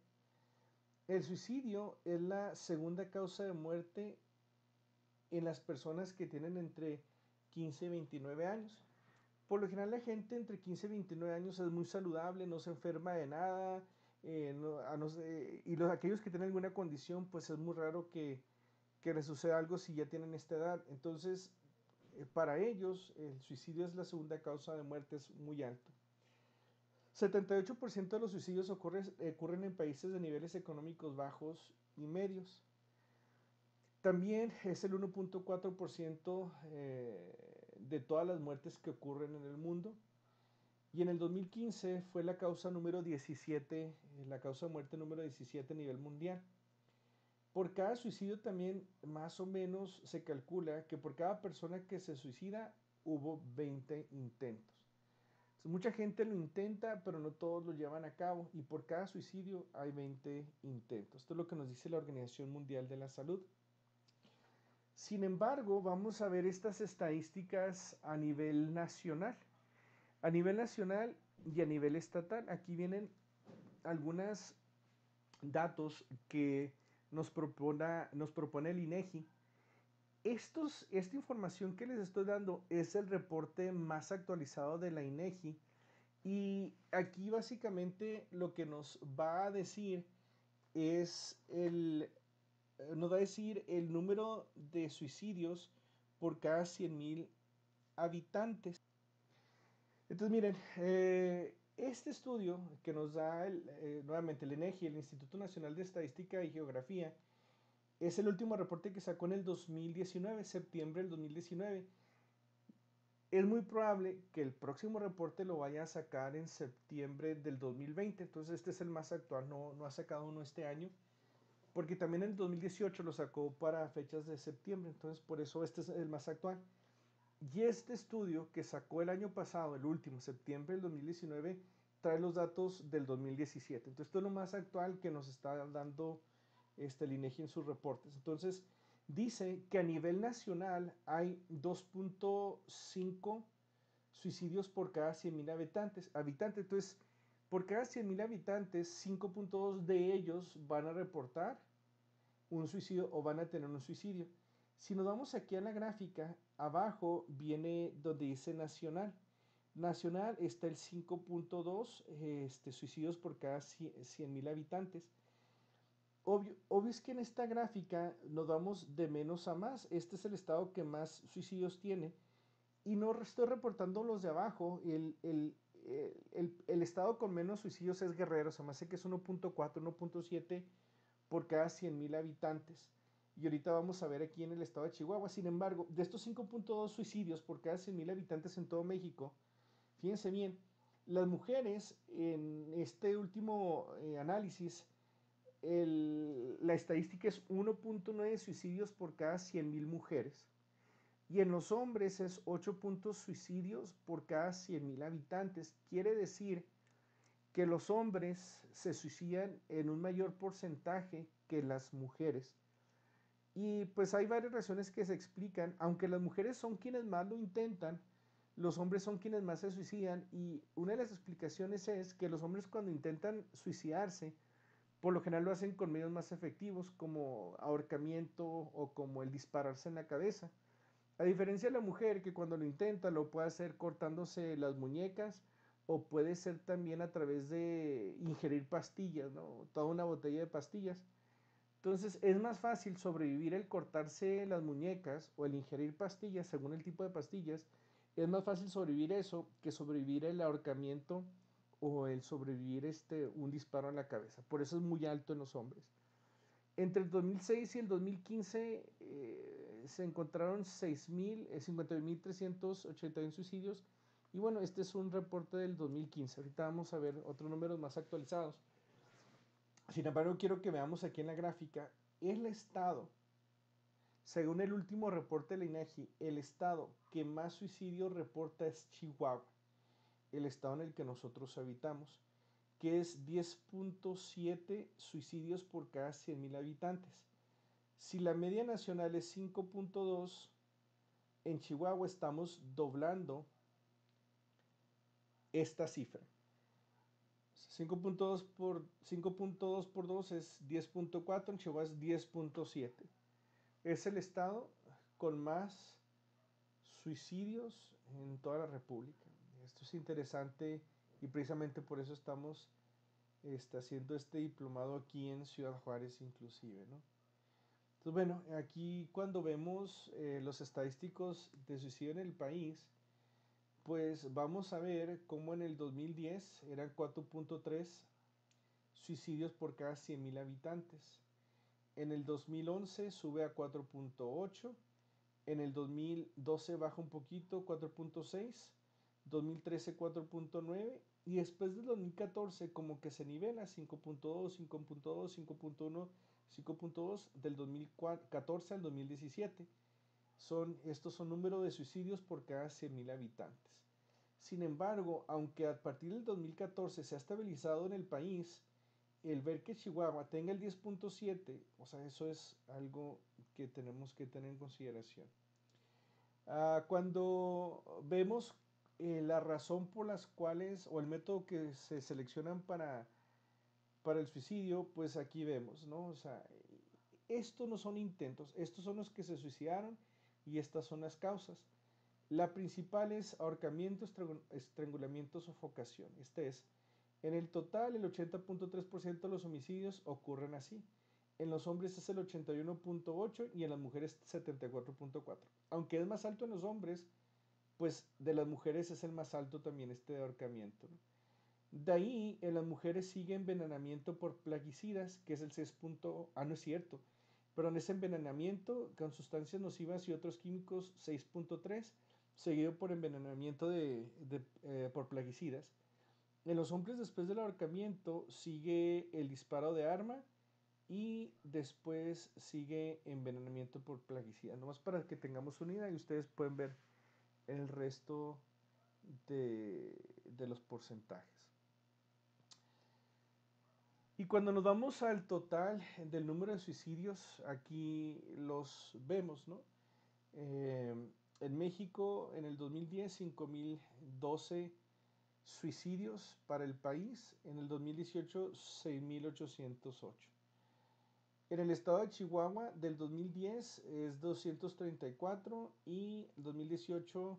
El suicidio es la segunda causa de muerte en las personas que tienen entre 15 y 29 años. Por lo general la gente entre 15 y 29 años es muy saludable, no se enferma de nada, y aquellos que tienen alguna condición, pues es muy raro que les suceda algo si ya tienen esta edad. Entonces, para ellos el suicidio es la segunda causa de muerte, es muy alto. 78% de los suicidios ocurren en países de niveles económicos bajos y medios. También es el 1.4% de todas las muertes que ocurren en el mundo. Y en el 2015 fue la causa número 17, la causa de muerte número 17 a nivel mundial. Por cada suicidio también más o menos se calcula que por cada persona que se suicida hubo 20 intentos. Entonces, mucha gente lo intenta, pero no todos lo llevan a cabo y por cada suicidio hay 20 intentos. Esto es lo que nos dice la Organización Mundial de la Salud. Sin embargo, vamos a ver estas estadísticas a nivel nacional. A nivel nacional y a nivel estatal, aquí vienen algunos datos que nos propone el INEGI. Esta información que les estoy dando es el reporte más actualizado de la INEGI y aquí básicamente lo que nos va a decir es nos va a decir el número de suicidios por cada 100,000 habitantes. Entonces miren, este estudio que nos da nuevamente el INEGI, el Instituto Nacional de Estadística y Geografía, es el último reporte que sacó en el 2019, septiembre del 2019. Es muy probable que el próximo reporte lo vaya a sacar en septiembre del 2020, entonces este es el más actual, no ha sacado uno este año, porque también en el 2018 lo sacó para fechas de septiembre, entonces por eso este es el más actual. Y este estudio que sacó el año pasado, el último, septiembre del 2019, trae los datos del 2017. Entonces esto es lo más actual que nos está dando el INEGI en sus reportes. Entonces dice que a nivel nacional hay 2.5 suicidios por cada 100,000 habitantes. Entonces, por cada 100,000 habitantes, 5.2 de ellos van a reportar un suicidio o van a tener un suicidio. Si nos vamos aquí a la gráfica, abajo viene donde dice nacional. Nacional está el 5.2 suicidios por cada 100,000 habitantes. Obvio es que en esta gráfica nos vamos de menos a más. Este es el estado que más suicidios tiene. Y no estoy reportando los de abajo. El estado con menos suicidios es Guerrero. Se me hace que es 1.4, 1.7 por cada 100,000 habitantes. Y ahorita vamos a ver aquí en el estado de Chihuahua. Sin embargo, de estos 5.2 suicidios por cada 100,000 habitantes en todo México, fíjense bien, las mujeres en este último análisis, la estadística es 1.9 suicidios por cada 100,000 mujeres. Y en los hombres es 8 suicidios por cada 100,000 habitantes. Quiere decir que los hombres se suicidan en un mayor porcentaje que las mujeres. Y pues hay varias razones que se explican, aunque las mujeres son quienes más lo intentan, los hombres son quienes más se suicidan y una de las explicaciones es que los hombres cuando intentan suicidarse, por lo general lo hacen con medios más efectivos como ahorcamiento o como el dispararse en la cabeza. A diferencia de la mujer que cuando lo intenta lo puede hacer cortándose las muñecas o puede ser también a través de ingerir pastillas, ¿no? Toda una botella de pastillas. Entonces es más fácil sobrevivir el cortarse las muñecas o el ingerir pastillas, según el tipo de pastillas, es más fácil sobrevivir eso que sobrevivir el ahorcamiento o el sobrevivir un disparo en la cabeza. Por eso es muy alto en los hombres. Entre el 2006 y el 2015 se encontraron 51.381 suicidios. Y bueno, este es un reporte del 2015. Ahorita vamos a ver otros números más actualizados. Sin embargo, quiero que veamos aquí en la gráfica el estado. Según el último reporte de la INEGI, el estado que más suicidios reporta es Chihuahua, el estado en el que nosotros habitamos, que es 10.7 suicidios por cada 100.000 habitantes. Si la media nacional es 5.2, en Chihuahua estamos doblando esta cifra. 5.2 por 2 es 10.4, en Chihuahua es 10.7. Es el estado con más suicidios en toda la República. Esto es interesante y precisamente por eso estamos haciendo este diplomado aquí en Ciudad Juárez inclusive, ¿no? Entonces, bueno, aquí cuando vemos los estadísticos de suicidio en el país, pues vamos a ver cómo en el 2010 eran 4.3 suicidios por cada 100.000 habitantes. En el 2011 sube a 4.8, en el 2012 baja un poquito, 4.6, 2013 4.9 y después del 2014 como que se nivela 5.2, 5.2, 5.1, 5.2 del 2014 al 2017. Estos son números de suicidios por cada 100.000 habitantes. Sin embargo, aunque a partir del 2014 se ha estabilizado en el país, el ver que Chihuahua tenga el 10.7, o sea, eso es algo que tenemos que tener en consideración. Cuando vemos la razón por las cuales, o el método que se seleccionan para el suicidio, pues aquí vemos, ¿no? O sea, estos no son intentos, estos son los que se suicidaron y estas son las causas. La principal es ahorcamiento, estrangulamiento, sofocación. En el total, el 80.3% de los homicidios ocurren así. En los hombres es el 81.8% y en las mujeres 74.4%. Aunque es más alto en los hombres, pues de las mujeres es el más alto también este de ahorcamiento, ¿no? De ahí en las mujeres sigue envenenamiento por plaguicidas, que es el 6. No es cierto. Pero en ese envenenamiento con sustancias nocivas y otros químicos 6.3, seguido por envenenamiento por plaguicidas. En los hombres después del ahorcamiento sigue el disparo de arma y después sigue envenenamiento por plaguicida. Nomás para que tengamos una idea y ustedes pueden ver el resto de los porcentajes. Y cuando nos vamos al total del número de suicidios, aquí los vemos, ¿no? En México, en el 2010, 5.012 suicidios para el país. En el 2018, 6.808. En el estado de Chihuahua, del 2010 es 234 y 2018,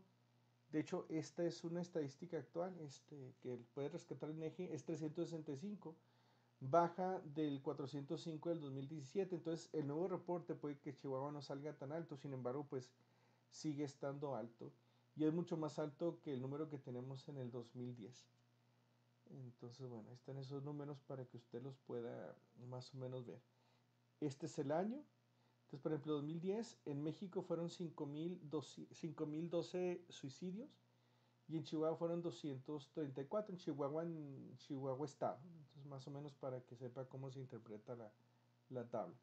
de hecho, esta es una estadística actual que puede rescatar el INEGI, es 365. Baja del 405 del 2017, entonces el nuevo reporte puede que Chihuahua no salga tan alto, sin embargo pues sigue estando alto y es mucho más alto que el número que tenemos en el 2010. Entonces bueno, están esos números para que usted los pueda más o menos ver. Este es el año. Entonces por ejemplo 2010 en México fueron 5.012 suicidios y en Chihuahua fueron 234, en Chihuahua estado. Entonces, más o menos para que sepa cómo se interpreta la tabla.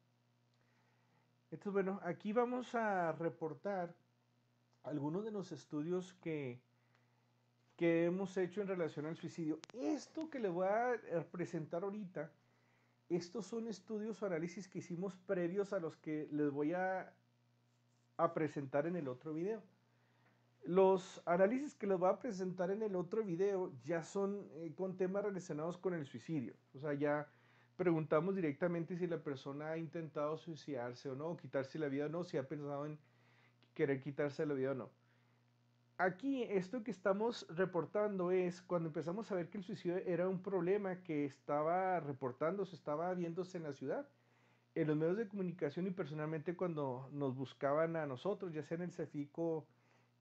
Entonces, bueno, aquí vamos a reportar algunos de los estudios que hemos hecho en relación al suicidio. Esto que le voy a presentar ahorita, estos son estudios o análisis que hicimos previos a los que les voy a presentar en el otro video. Los análisis que les voy a presentar en el otro video ya son con temas relacionados con el suicidio. O sea, ya preguntamos directamente si la persona ha intentado suicidarse o no, o quitarse la vida o no, si ha pensado en querer quitarse la vida o no. Aquí esto que estamos reportando es cuando empezamos a ver que el suicidio era un problema que estaba reportándose, estaba viéndose en la ciudad, en los medios de comunicación y personalmente cuando nos buscaban a nosotros, ya sea en el CEFICO,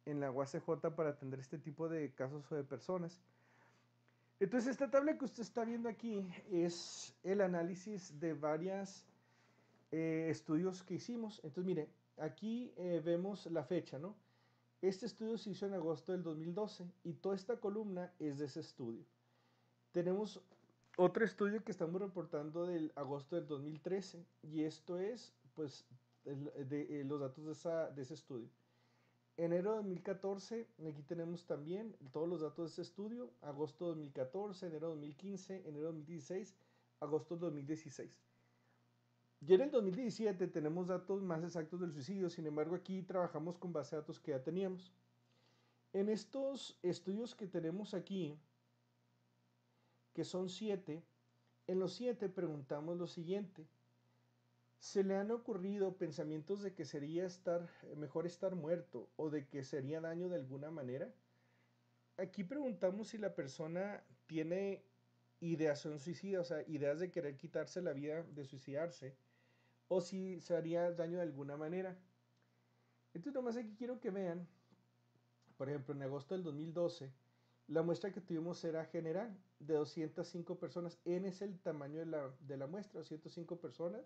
en la UACJ para atender este tipo de casos o de personas. Entonces esta tabla que usted está viendo aquí es el análisis de varios estudios que hicimos. Entonces mire, Aquí vemos la fecha, ¿no? Este estudio se hizo en agosto del 2012 y toda esta columna es de ese estudio. Tenemos otro estudio que estamos reportando del agosto del 2013 y esto es, pues, los datos de ese estudio. Enero de 2014, aquí tenemos también todos los datos de ese estudio, agosto de 2014, enero de 2015, enero de 2016, agosto de 2016. Ya en el 2017 tenemos datos más exactos del suicidio, sin embargo aquí trabajamos con base de datos que ya teníamos. En estos estudios que tenemos aquí, que son 7, en los 7 preguntamos lo siguiente. ¿Se le han ocurrido pensamientos de que sería mejor estar muerto o de que sería daño de alguna manera? Aquí preguntamos si la persona tiene ideación suicida, o sea, ideas de querer quitarse la vida, de suicidarse, o si se haría daño de alguna manera. Entonces, nomás aquí quiero que vean, por ejemplo, en agosto del 2012, la muestra que tuvimos era general, de 205 personas. N es el tamaño de la muestra, 205 personas.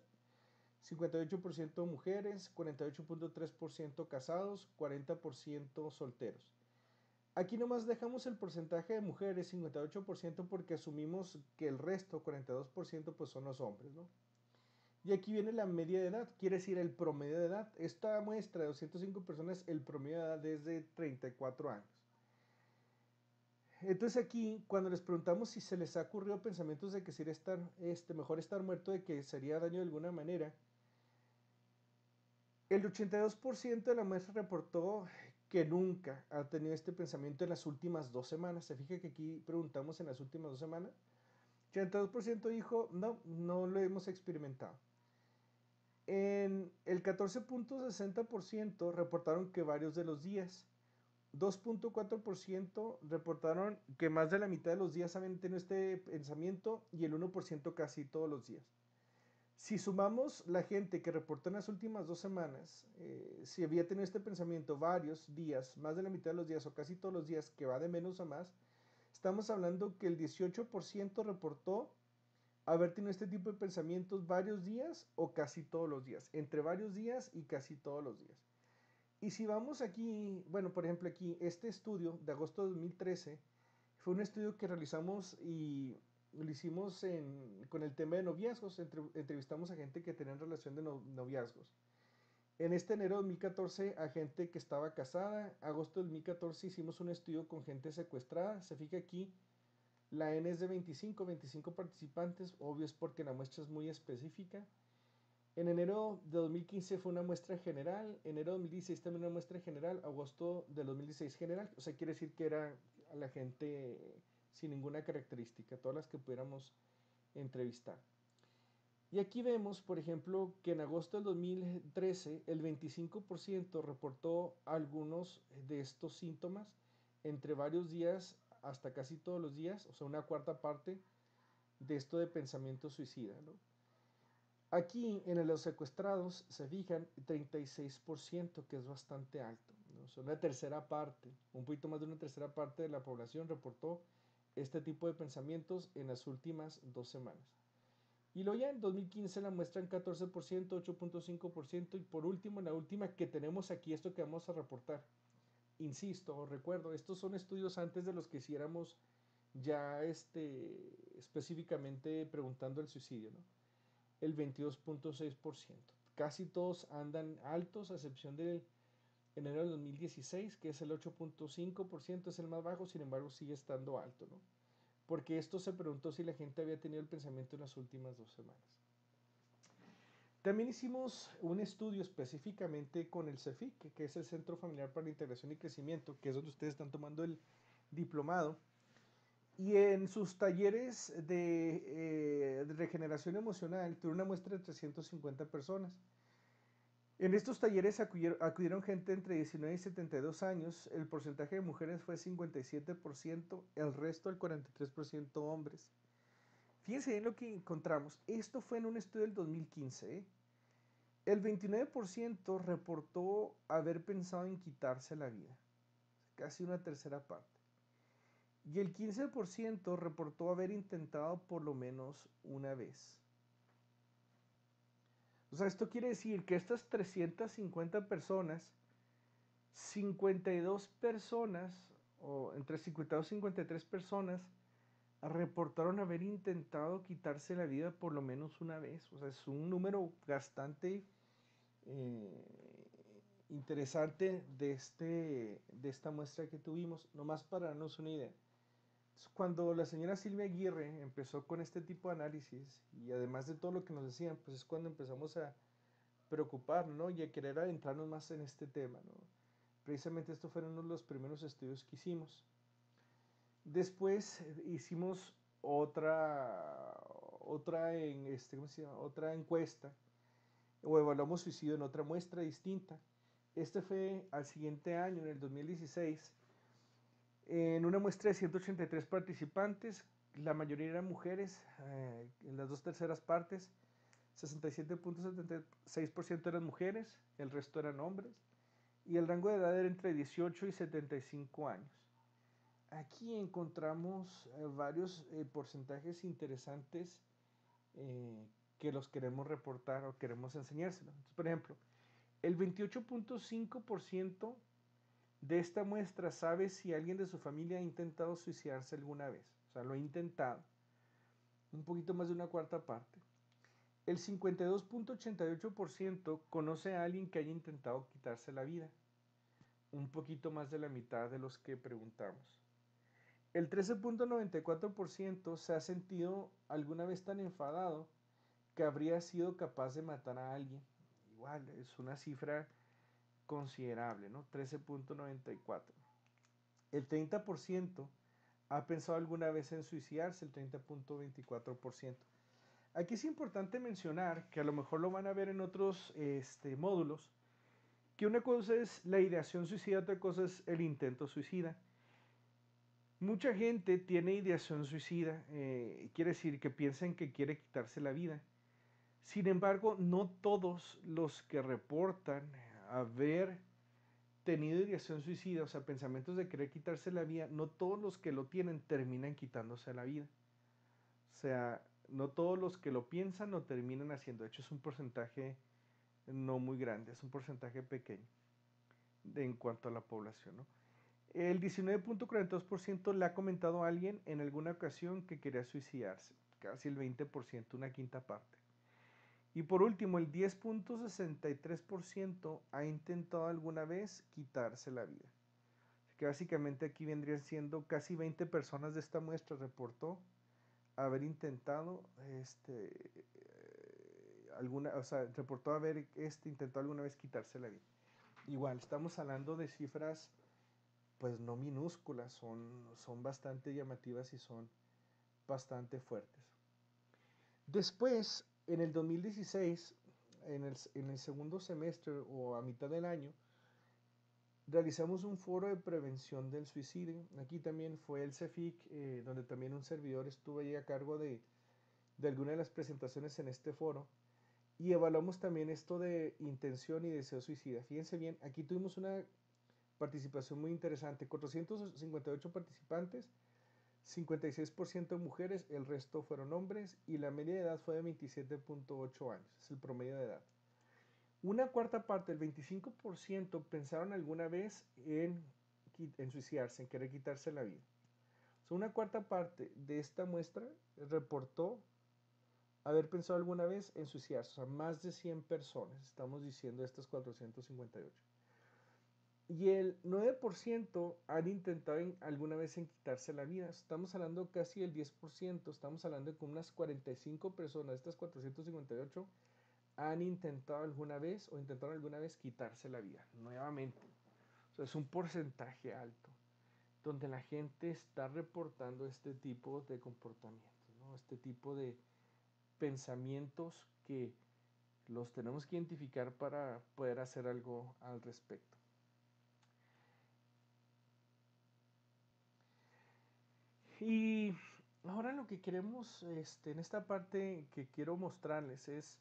58% mujeres, 48.3% casados, 40% solteros. Aquí nomás dejamos el porcentaje de mujeres, 58%, porque asumimos que el resto, 42%, pues son los hombres, ¿no? Y aquí viene la media de edad, quiere decir el promedio de edad. Esta muestra de 205 personas, el promedio de edad es de 34 años. Entonces aquí, cuando les preguntamos si se les ha ocurrido pensamientos de que sería mejor estar muerto, de que sería daño de alguna manera, el 82% de la muestra reportó que nunca ha tenido este pensamiento en las últimas 2 semanas. Se fija que aquí preguntamos en las últimas 2 semanas. 82% dijo, no, no lo hemos experimentado. En el 14.60% reportaron que varios de los días. 2.4% reportaron que más de la mitad de los días habían tenido este pensamiento y el 1% casi todos los días. Si sumamos la gente que reportó en las últimas 2 semanas, si había tenido este pensamiento varios días, más de la mitad de los días o casi todos los días, que va de menos a más, estamos hablando que el 18% reportó haber tenido este tipo de pensamientos varios días o casi todos los días, entre varios días y casi todos los días. Y si vamos aquí, bueno, por ejemplo aquí, este estudio de agosto de 2013 fue un estudio que realizamos y lo hicimos con el tema de noviazgos. Entrevistamos a gente que tenía relación de noviazgos. En este enero de 2014 a gente que estaba casada. Agosto de 2014 hicimos un estudio con gente secuestrada. Se fija aquí, la N es de 25 participantes. Obvio es porque la muestra es muy específica. En enero de 2015 fue una muestra general, enero de 2016 también una muestra general, agosto de 2016 general, o sea, quiere decir que era a la gente sin ninguna característica, todas las que pudiéramos entrevistar. Y aquí vemos, por ejemplo, que en agosto del 2013 el 25% reportó algunos de estos síntomas entre varios días hasta casi todos los días, o sea, una cuarta parte de esto de pensamiento suicida, ¿no? Aquí en los secuestrados se fijan 36%, que es bastante alto, ¿no? O sea, una tercera parte, un poquito más de una tercera parte de la población reportó este tipo de pensamientos en las últimas 2 semanas. Y luego ya en 2015 la muestran 14%, 8.5%, y por último, en la última que tenemos aquí, esto que vamos a reportar. Insisto, os recuerdo, estos son estudios antes de los que hiciéramos ya específicamente preguntando el suicidio, ¿no? El 22.6%. Casi todos andan altos, a excepción de enero del 2016, que es el 8.5%, es el más bajo, sin embargo sigue estando alto, ¿no? Porque esto se preguntó si la gente había tenido el pensamiento en las últimas 2 semanas. También hicimos un estudio específicamente con el CEFIC, que es el Centro Familiar para la Integración y Crecimiento, que es donde ustedes están tomando el diplomado. Y en sus talleres de regeneración emocional tuvieron una muestra de 350 personas. En estos talleres acudieron gente entre 19 y 72 años. El porcentaje de mujeres fue 57%, el resto el 43% hombres. Fíjense en lo que encontramos. Esto fue en un estudio del 2015. El 29% reportó haber pensado en quitarse la vida, casi una tercera parte. Y el 15% reportó haber intentado por lo menos una vez. O O sea, esto quiere decir que estas 350 personas, 52 personas, o entre 52 y 53 personas, reportaron haber intentado quitarse la vida por lo menos una vez. O sea, es un número bastante eh, interesante de esta muestra que tuvimos, nomás para darnos una idea. Cuando la señora Silvia Aguirre empezó con este tipo de análisis, y además de todo lo que nos decían, pues es cuando empezamos a preocuparnos, ¿no? Y a querer adentrarnos más en este tema, ¿no? Precisamente estos fueron uno de los primeros estudios que hicimos. Después hicimos otra encuesta, o evaluamos suicidio en otra muestra distinta. Este fue al siguiente año, en el 2016, en una muestra de 183 participantes. La mayoría eran mujeres, en las 2/3 partes, 67.76% eran mujeres, el resto eran hombres, y el rango de edad era entre 18 y 75 años. Aquí encontramos varios porcentajes interesantes que los queremos reportar o queremos enseñárselos. Entonces, por ejemplo, el 28.5% de esta muestra sabe si alguien de su familia ha intentado suicidarse alguna vez. O sea, lo ha intentado. Un poquito más de una cuarta parte. El 52.88% conoce a alguien que haya intentado quitarse la vida. Un poquito más de la mitad de los que preguntamos. El 13.94% se ha sentido alguna vez tan enfadado que habría sido capaz de matar a alguien. Igual, es una cifra considerable, ¿no? 13.94. El 30% ha pensado alguna vez en suicidarse, el 30.24%. Aquí es importante mencionar, que a lo mejor lo van a ver en otros módulos, que una cosa es la ideación suicida, otra cosa es el intento suicida. Mucha gente tiene ideación suicida, quiere decir que piensan que quiere quitarse la vida. Sin embargo, no todos los que reportan haber tenido ideación suicida, o sea, pensamientos de querer quitarse la vida, no todos los que lo tienen terminan quitándose la vida. O sea, no todos los que lo piensan lo terminan haciendo. De hecho, es un porcentaje no muy grande, es un porcentaje pequeño en cuanto a la población, ¿no? El 19.42% le ha comentado a alguien en alguna ocasión que quería suicidarse, casi el 20%, una quinta parte. Y por último, el 10.63% ha intentado alguna vez quitarse la vida. Que básicamente aquí vendrían siendo casi 20 personas de esta muestra reportó haber intentado reportó haber intentado alguna vez quitarse la vida. Igual, estamos hablando de cifras pues no minúsculas, son bastante llamativas y son bastante fuertes. Después, en el 2016, en el segundo semestre o a mitad del año, realizamos un foro de prevención del suicidio. Aquí también fue el CEFIC, donde también un servidor estuvo ahí a cargo de alguna de las presentaciones en este foro. Y evaluamos también esto de intención y deseo suicida. Fíjense bien, aquí tuvimos una participación muy interesante. 458 participantes, 56% mujeres, el resto fueron hombres y la media de edad fue de 27.8 años, es el promedio de edad. Una cuarta parte, el 25%, pensaron alguna vez en suicidarse, en querer quitarse la vida. O sea, una cuarta parte de esta muestra reportó haber pensado alguna vez en suicidarse. O sea, más de 100 personas, estamos diciendo estas 458. Y el 9% han intentado alguna vez en quitarse la vida. Estamos hablando casi del 10%, estamos hablando de que unas 45 personas de estas 458 han intentado alguna vez o intentaron alguna vez quitarse la vida, nuevamente. O sea, es un porcentaje alto, donde la gente está reportando este tipo de comportamientos, ¿no? Este tipo de pensamientos que los tenemos que identificar para poder hacer algo al respecto. Y ahora lo que queremos, en esta parte que quiero mostrarles es,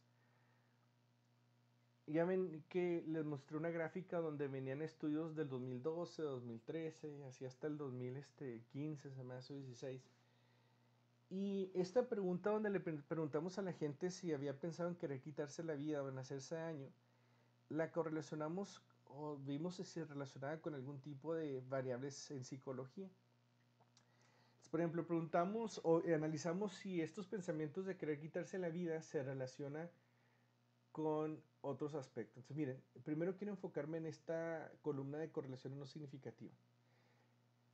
ya ven que les mostré una gráfica donde venían estudios del 2012, 2013, así hasta el 2015, se me hace 16. Y esta pregunta donde le preguntamos a la gente si había pensado en querer quitarse la vida o en hacerse daño, la correlacionamos o vimos si se relacionaba con algún tipo de variables en psicología. Por ejemplo, preguntamos o analizamos si estos pensamientos de querer quitarse la vida se relacionan con otros aspectos. Entonces, miren, primero quiero enfocarme en esta columna de correlación no significativa.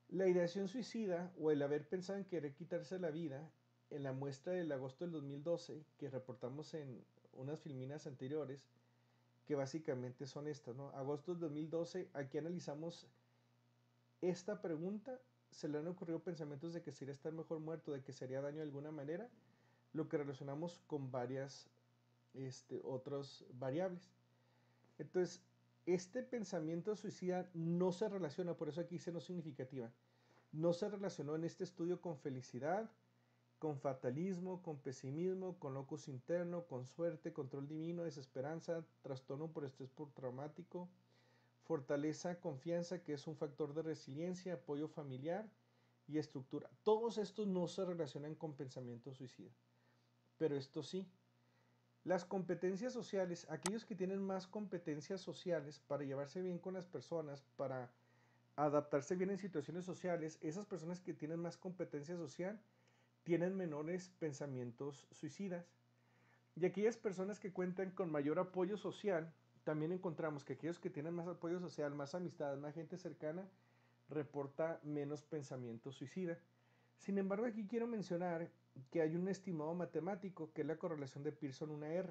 La ideación suicida o el haber pensado en querer quitarse la vida en la muestra del agosto del 2012 que reportamos en unas filminas anteriores, que básicamente son estas, ¿no? Agosto del 2012, aquí analizamos esta pregunta, se le han ocurrido pensamientos de que sería estar mejor muerto, de que sería daño de alguna manera, lo que relacionamos con varias otras variables. Entonces, este pensamiento suicida no se relaciona, por eso aquí dice no significativa, no se relacionó en este estudio con felicidad, con fatalismo, con pesimismo, con locus interno, con suerte, control divino, desesperanza, trastorno por estrés traumático, fortaleza, confianza, que es un factor de resiliencia, apoyo familiar y estructura. Todos estos no se relacionan con pensamiento suicida, pero esto sí. Las competencias sociales, aquellos que tienen más competencias sociales para llevarse bien con las personas, para adaptarse bien en situaciones sociales, esas personas que tienen más competencia social tienen menores pensamientos suicidas. Y aquellas personas que cuentan con mayor apoyo social, también encontramos que aquellos que tienen más apoyo social, más amistad, más gente cercana, reporta menos pensamiento suicida. Sin embargo, aquí quiero mencionar que hay un estimado matemático que es la correlación de Pearson 1R.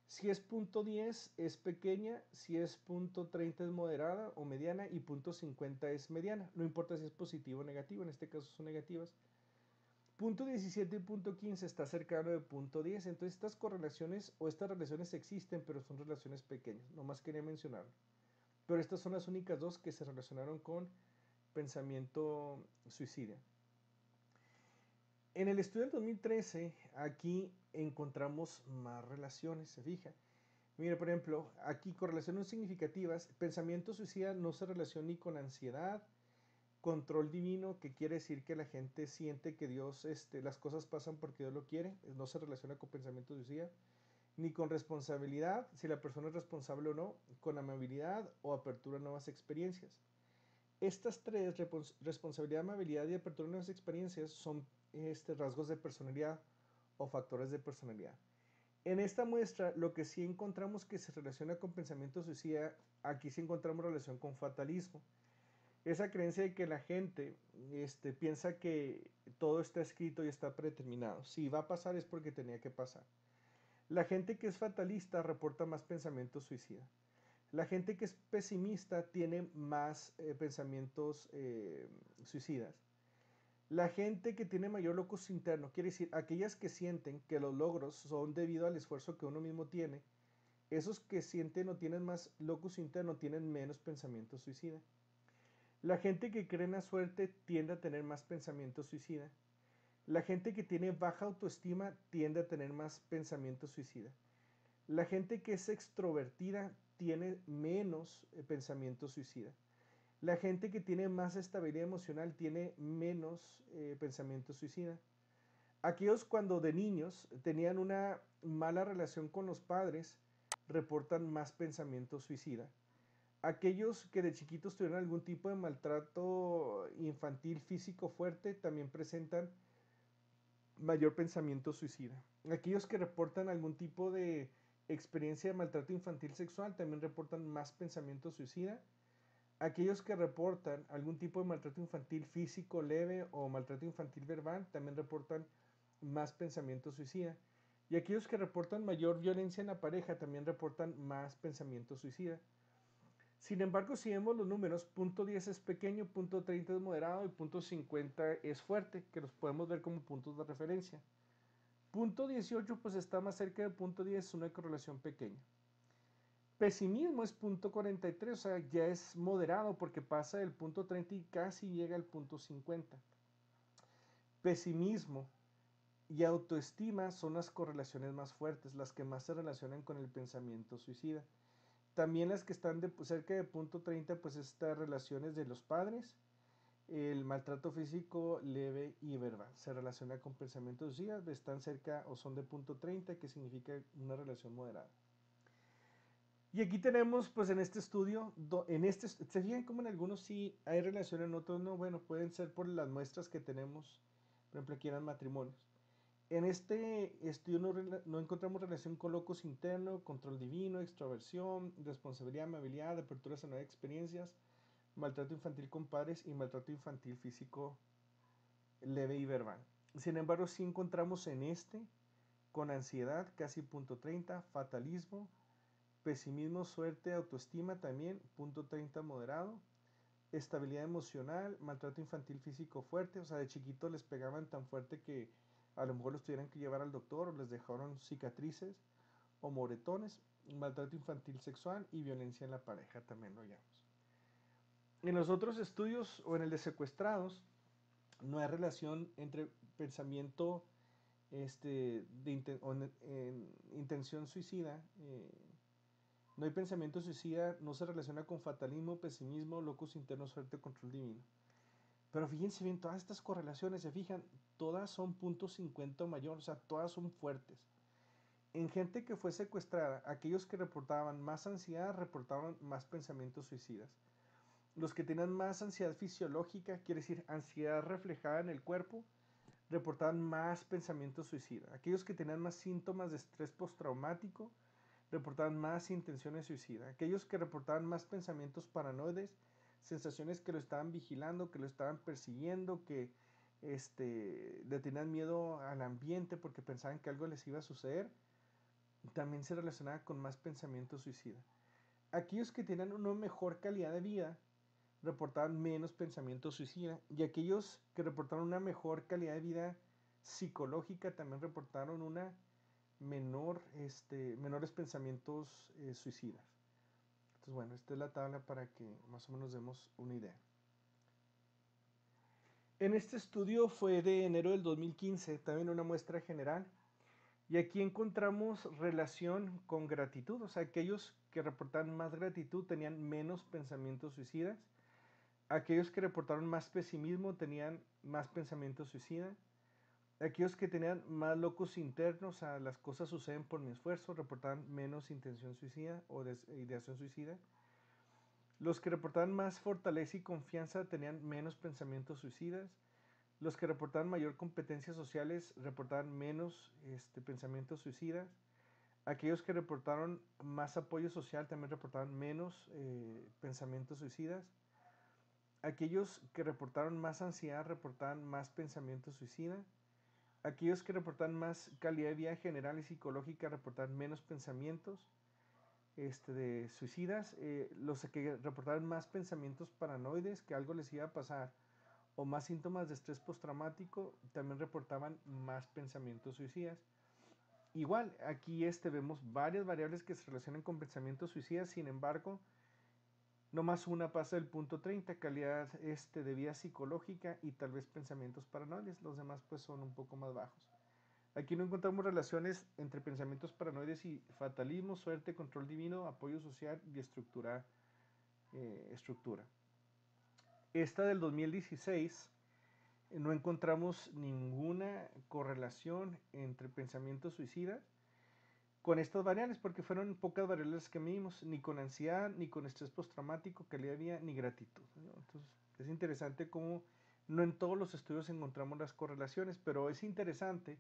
Si es .10 es pequeña, si es .30 es moderada o mediana y .50 es mediana. No importa si es positivo o negativo, en este caso son negativas. .17 y .15 está cercano de .10, entonces estas correlaciones o estas relaciones existen, pero son relaciones pequeñas, nomás quería mencionarlo. Pero estas son las únicas dos que se relacionaron con pensamiento suicida. En el estudio del 2013, aquí encontramos más relaciones, se fija. Mire, por ejemplo, aquí correlaciones significativas, pensamiento suicida no se relaciona ni con ansiedad, control divino, que quiere decir que la gente siente que Dios, las cosas pasan porque Dios lo quiere, no se relaciona con pensamiento suicida, ni con responsabilidad, si la persona es responsable o no, con amabilidad o apertura a nuevas experiencias. Estas tres, responsabilidad, amabilidad y apertura a nuevas experiencias, son rasgos de personalidad o factores de personalidad. En esta muestra, lo que sí encontramos que se relaciona con pensamiento suicida, aquí sí encontramos relación con fatalismo. Esa creencia de que la gente piensa que todo está escrito y está predeterminado. Si va a pasar es porque tenía que pasar. La gente que es fatalista reporta más pensamiento suicida. La gente que es pesimista tiene más pensamientos suicidas. La gente que tiene mayor locus interno, quiere decir, aquellas que sienten que los logros son debido al esfuerzo que uno mismo tiene, esos que sienten o tienen más locus interno tienen menos pensamiento suicida. La gente que cree en la suerte tiende a tener más pensamiento suicida. La gente que tiene baja autoestima tiende a tener más pensamiento suicida. La gente que es extrovertida tiene menos pensamiento suicida. La gente que tiene más estabilidad emocional tiene menos pensamiento suicida. Aquellos cuando de niños tenían una mala relación con los padres reportan más pensamiento suicida. Aquellos que de chiquitos tuvieron algún tipo de maltrato infantil físico fuerte también presentan mayor pensamiento suicida. Aquellos que reportan algún tipo de experiencia de maltrato infantil sexual también reportan más pensamiento suicida. Aquellos que reportan algún tipo de maltrato infantil físico leve o maltrato infantil verbal también reportan más pensamiento suicida. Y aquellos que reportan mayor violencia en la pareja también reportan más pensamiento suicida. Sin embargo, si vemos los números, .10 es pequeño, .30 es moderado y .50 es fuerte, que los podemos ver como puntos de referencia. .18 pues está más cerca de .10, es una correlación pequeña. Pesimismo es .43, o sea, ya es moderado porque pasa del .30 y casi llega al .50. Pesimismo y autoestima son las correlaciones más fuertes, las que más se relacionan con el pensamiento suicida. También las que están cerca de .30, pues estas relaciones de los padres El maltrato físico leve y verbal se relaciona con pensamientos suicidas, están cerca o son de punto 30, que significa una relación moderada. Y aquí tenemos, pues en este estudio, se fijan como en algunos sí hay relación, en otros no. Bueno, pueden ser por las muestras que tenemos, por ejemplo aquí eran matrimonios. En este estudio no encontramos relación con locus interno, control divino, extroversión, responsabilidad, amabilidad, aperturas a nuevas experiencias, maltrato infantil con padres y maltrato infantil físico leve y verbal. Sin embargo, sí encontramos en este con ansiedad, casi punto 30, fatalismo, pesimismo, suerte, autoestima también, punto 30 moderado, estabilidad emocional, maltrato infantil físico fuerte, o sea, de chiquito les pegaban tan fuerte que a lo mejor los tuvieran que llevar al doctor o les dejaron cicatrices o moretones, maltrato infantil sexual y violencia en la pareja también lo hallamos. En los otros estudios o en el de secuestrados, no hay relación entre pensamiento intención suicida, no hay pensamiento suicida, no se relaciona con fatalismo, pesimismo, locus interno, suerte, control divino. Pero fíjense bien, todas estas correlaciones, se fijan, todas son .50 o mayor, o sea, todas son fuertes. En gente que fue secuestrada, aquellos que reportaban más ansiedad reportaban más pensamientos suicidas. Los que tenían más ansiedad fisiológica, quiere decir ansiedad reflejada en el cuerpo, reportaban más pensamientos suicidas. Aquellos que tenían más síntomas de estrés postraumático reportaban más intenciones suicidas. Aquellos que reportaban más pensamientos paranoides, sensaciones que lo estaban vigilando, que lo estaban persiguiendo, que le tenían miedo al ambiente porque pensaban que algo les iba a suceder, también se relacionaba con más pensamientos suicidas. Aquellos que tenían una mejor calidad de vida reportaban menos pensamientos suicidas, y aquellos que reportaron una mejor calidad de vida psicológica también reportaron una menores pensamientos suicidas. Entonces, bueno, esta es la tabla para que más o menos demos una idea. En este estudio fue de enero del 2015, también una muestra general, y aquí encontramos relación con gratitud, o sea, aquellos que reportaban más gratitud tenían menos pensamientos suicidas, aquellos que reportaron más pesimismo tenían más pensamientos suicidas, aquellos que tenían más locus internos, o sea, las cosas suceden por mi esfuerzo, reportaban menos intención suicida o ideación suicida. Los que reportaban más fortaleza y confianza tenían menos pensamientos suicidas. Los que reportaban mayor competencias sociales reportaban menos pensamientos suicidas. Aquellos que reportaron más apoyo social también reportaban menos pensamientos suicidas. Aquellos que reportaron más ansiedad reportaban más pensamientos suicidas. Aquellos que reportan más calidad de vida general y psicológica reportan menos pensamientos de suicidas. Los que reportaban más pensamientos paranoides, que algo les iba a pasar, o más síntomas de estrés postraumático, también reportaban más pensamientos suicidas. Igual, aquí vemos varias variables que se relacionan con pensamientos suicidas, sin embargo, no más una pasa del punto 30, calidad de vida psicológica y tal vez pensamientos paranoides. Los demás pues son un poco más bajos. Aquí no encontramos relaciones entre pensamientos paranoides y fatalismo, suerte, control divino, apoyo social y estructura. Esta del 2016 no encontramos ninguna correlación entre pensamientos suicidas con estas variables, porque fueron pocas variables que medimos, ni con ansiedad, ni con estrés postraumático, calidad de vida, ni gratitud, ¿no? Entonces es interesante cómo no en todos los estudios encontramos las correlaciones, pero es interesante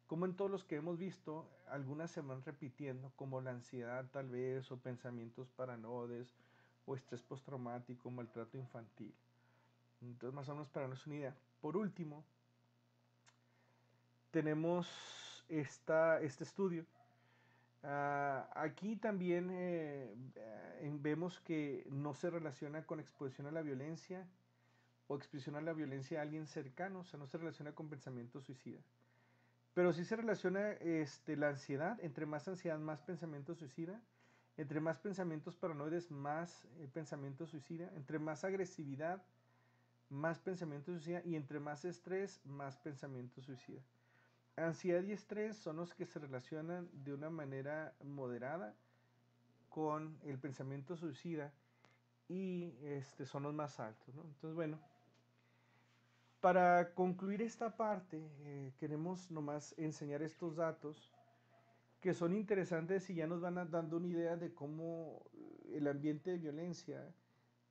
como en todos los que hemos visto, algunas se van repitiendo, como la ansiedad tal vez, o pensamientos paranoides, o estrés postraumático, maltrato infantil. Entonces, más o menos para darnos una idea. Por último, tenemos este estudio. Aquí también vemos que no se relaciona con exposición a la violencia o exposición a la violencia a alguien cercano, o sea, no se relaciona con pensamiento suicida. Pero sí se relaciona la ansiedad, entre más ansiedad, más pensamiento suicida, entre más pensamientos paranoides, más pensamiento suicida, entre más agresividad, más pensamiento suicida, y entre más estrés, más pensamiento suicida. Ansiedad y estrés son los que se relacionan de una manera moderada con el pensamiento suicida y son los más altos, ¿no? Entonces, bueno, Para concluir esta parte, queremos nomás enseñar estos datos que son interesantes y ya nos van dando una idea de cómo el ambiente de violencia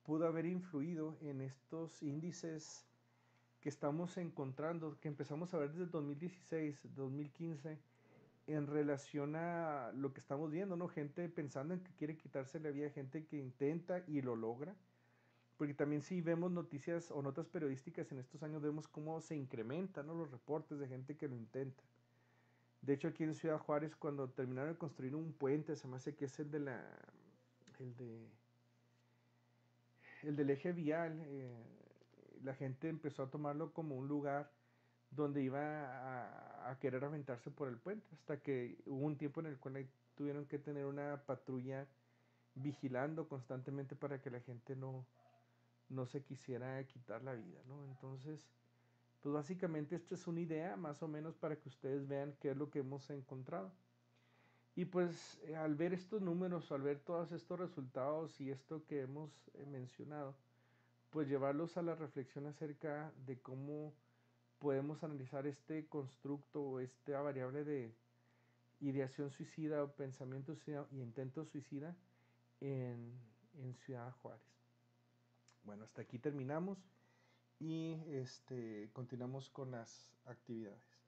pudo haber influido en estos índices que estamos encontrando, que empezamos a ver desde 2016, 2015, en relación a lo que estamos viendo, ¿no? Gente pensando en que quiere quitarse la vida, gente que intenta y lo logra. Porque también si vemos noticias o notas periodísticas en estos años, vemos cómo se incrementan, ¿no?, los reportes de gente que lo intenta. De hecho, aquí en Ciudad Juárez, cuando terminaron de construir un puente, se me hace que es el de, el del eje vial, la gente empezó a tomarlo como un lugar donde iba a querer aventarse por el puente, hasta que hubo un tiempo en el cual tuvieron que tener una patrulla vigilando constantemente para que la gente no se quisiera quitar la vida, ¿no? Entonces, pues básicamente esta es una idea más o menos para que ustedes vean qué es lo que hemos encontrado. Y pues al ver estos números, al ver todos estos resultados y esto que hemos mencionado, pues llevarlos a la reflexión acerca de cómo podemos analizar este constructo o esta variable de ideación suicida o pensamiento suicida y intento suicida en, en Ciudad Juárez. Bueno, hasta aquí terminamos y continuamos con las actividades.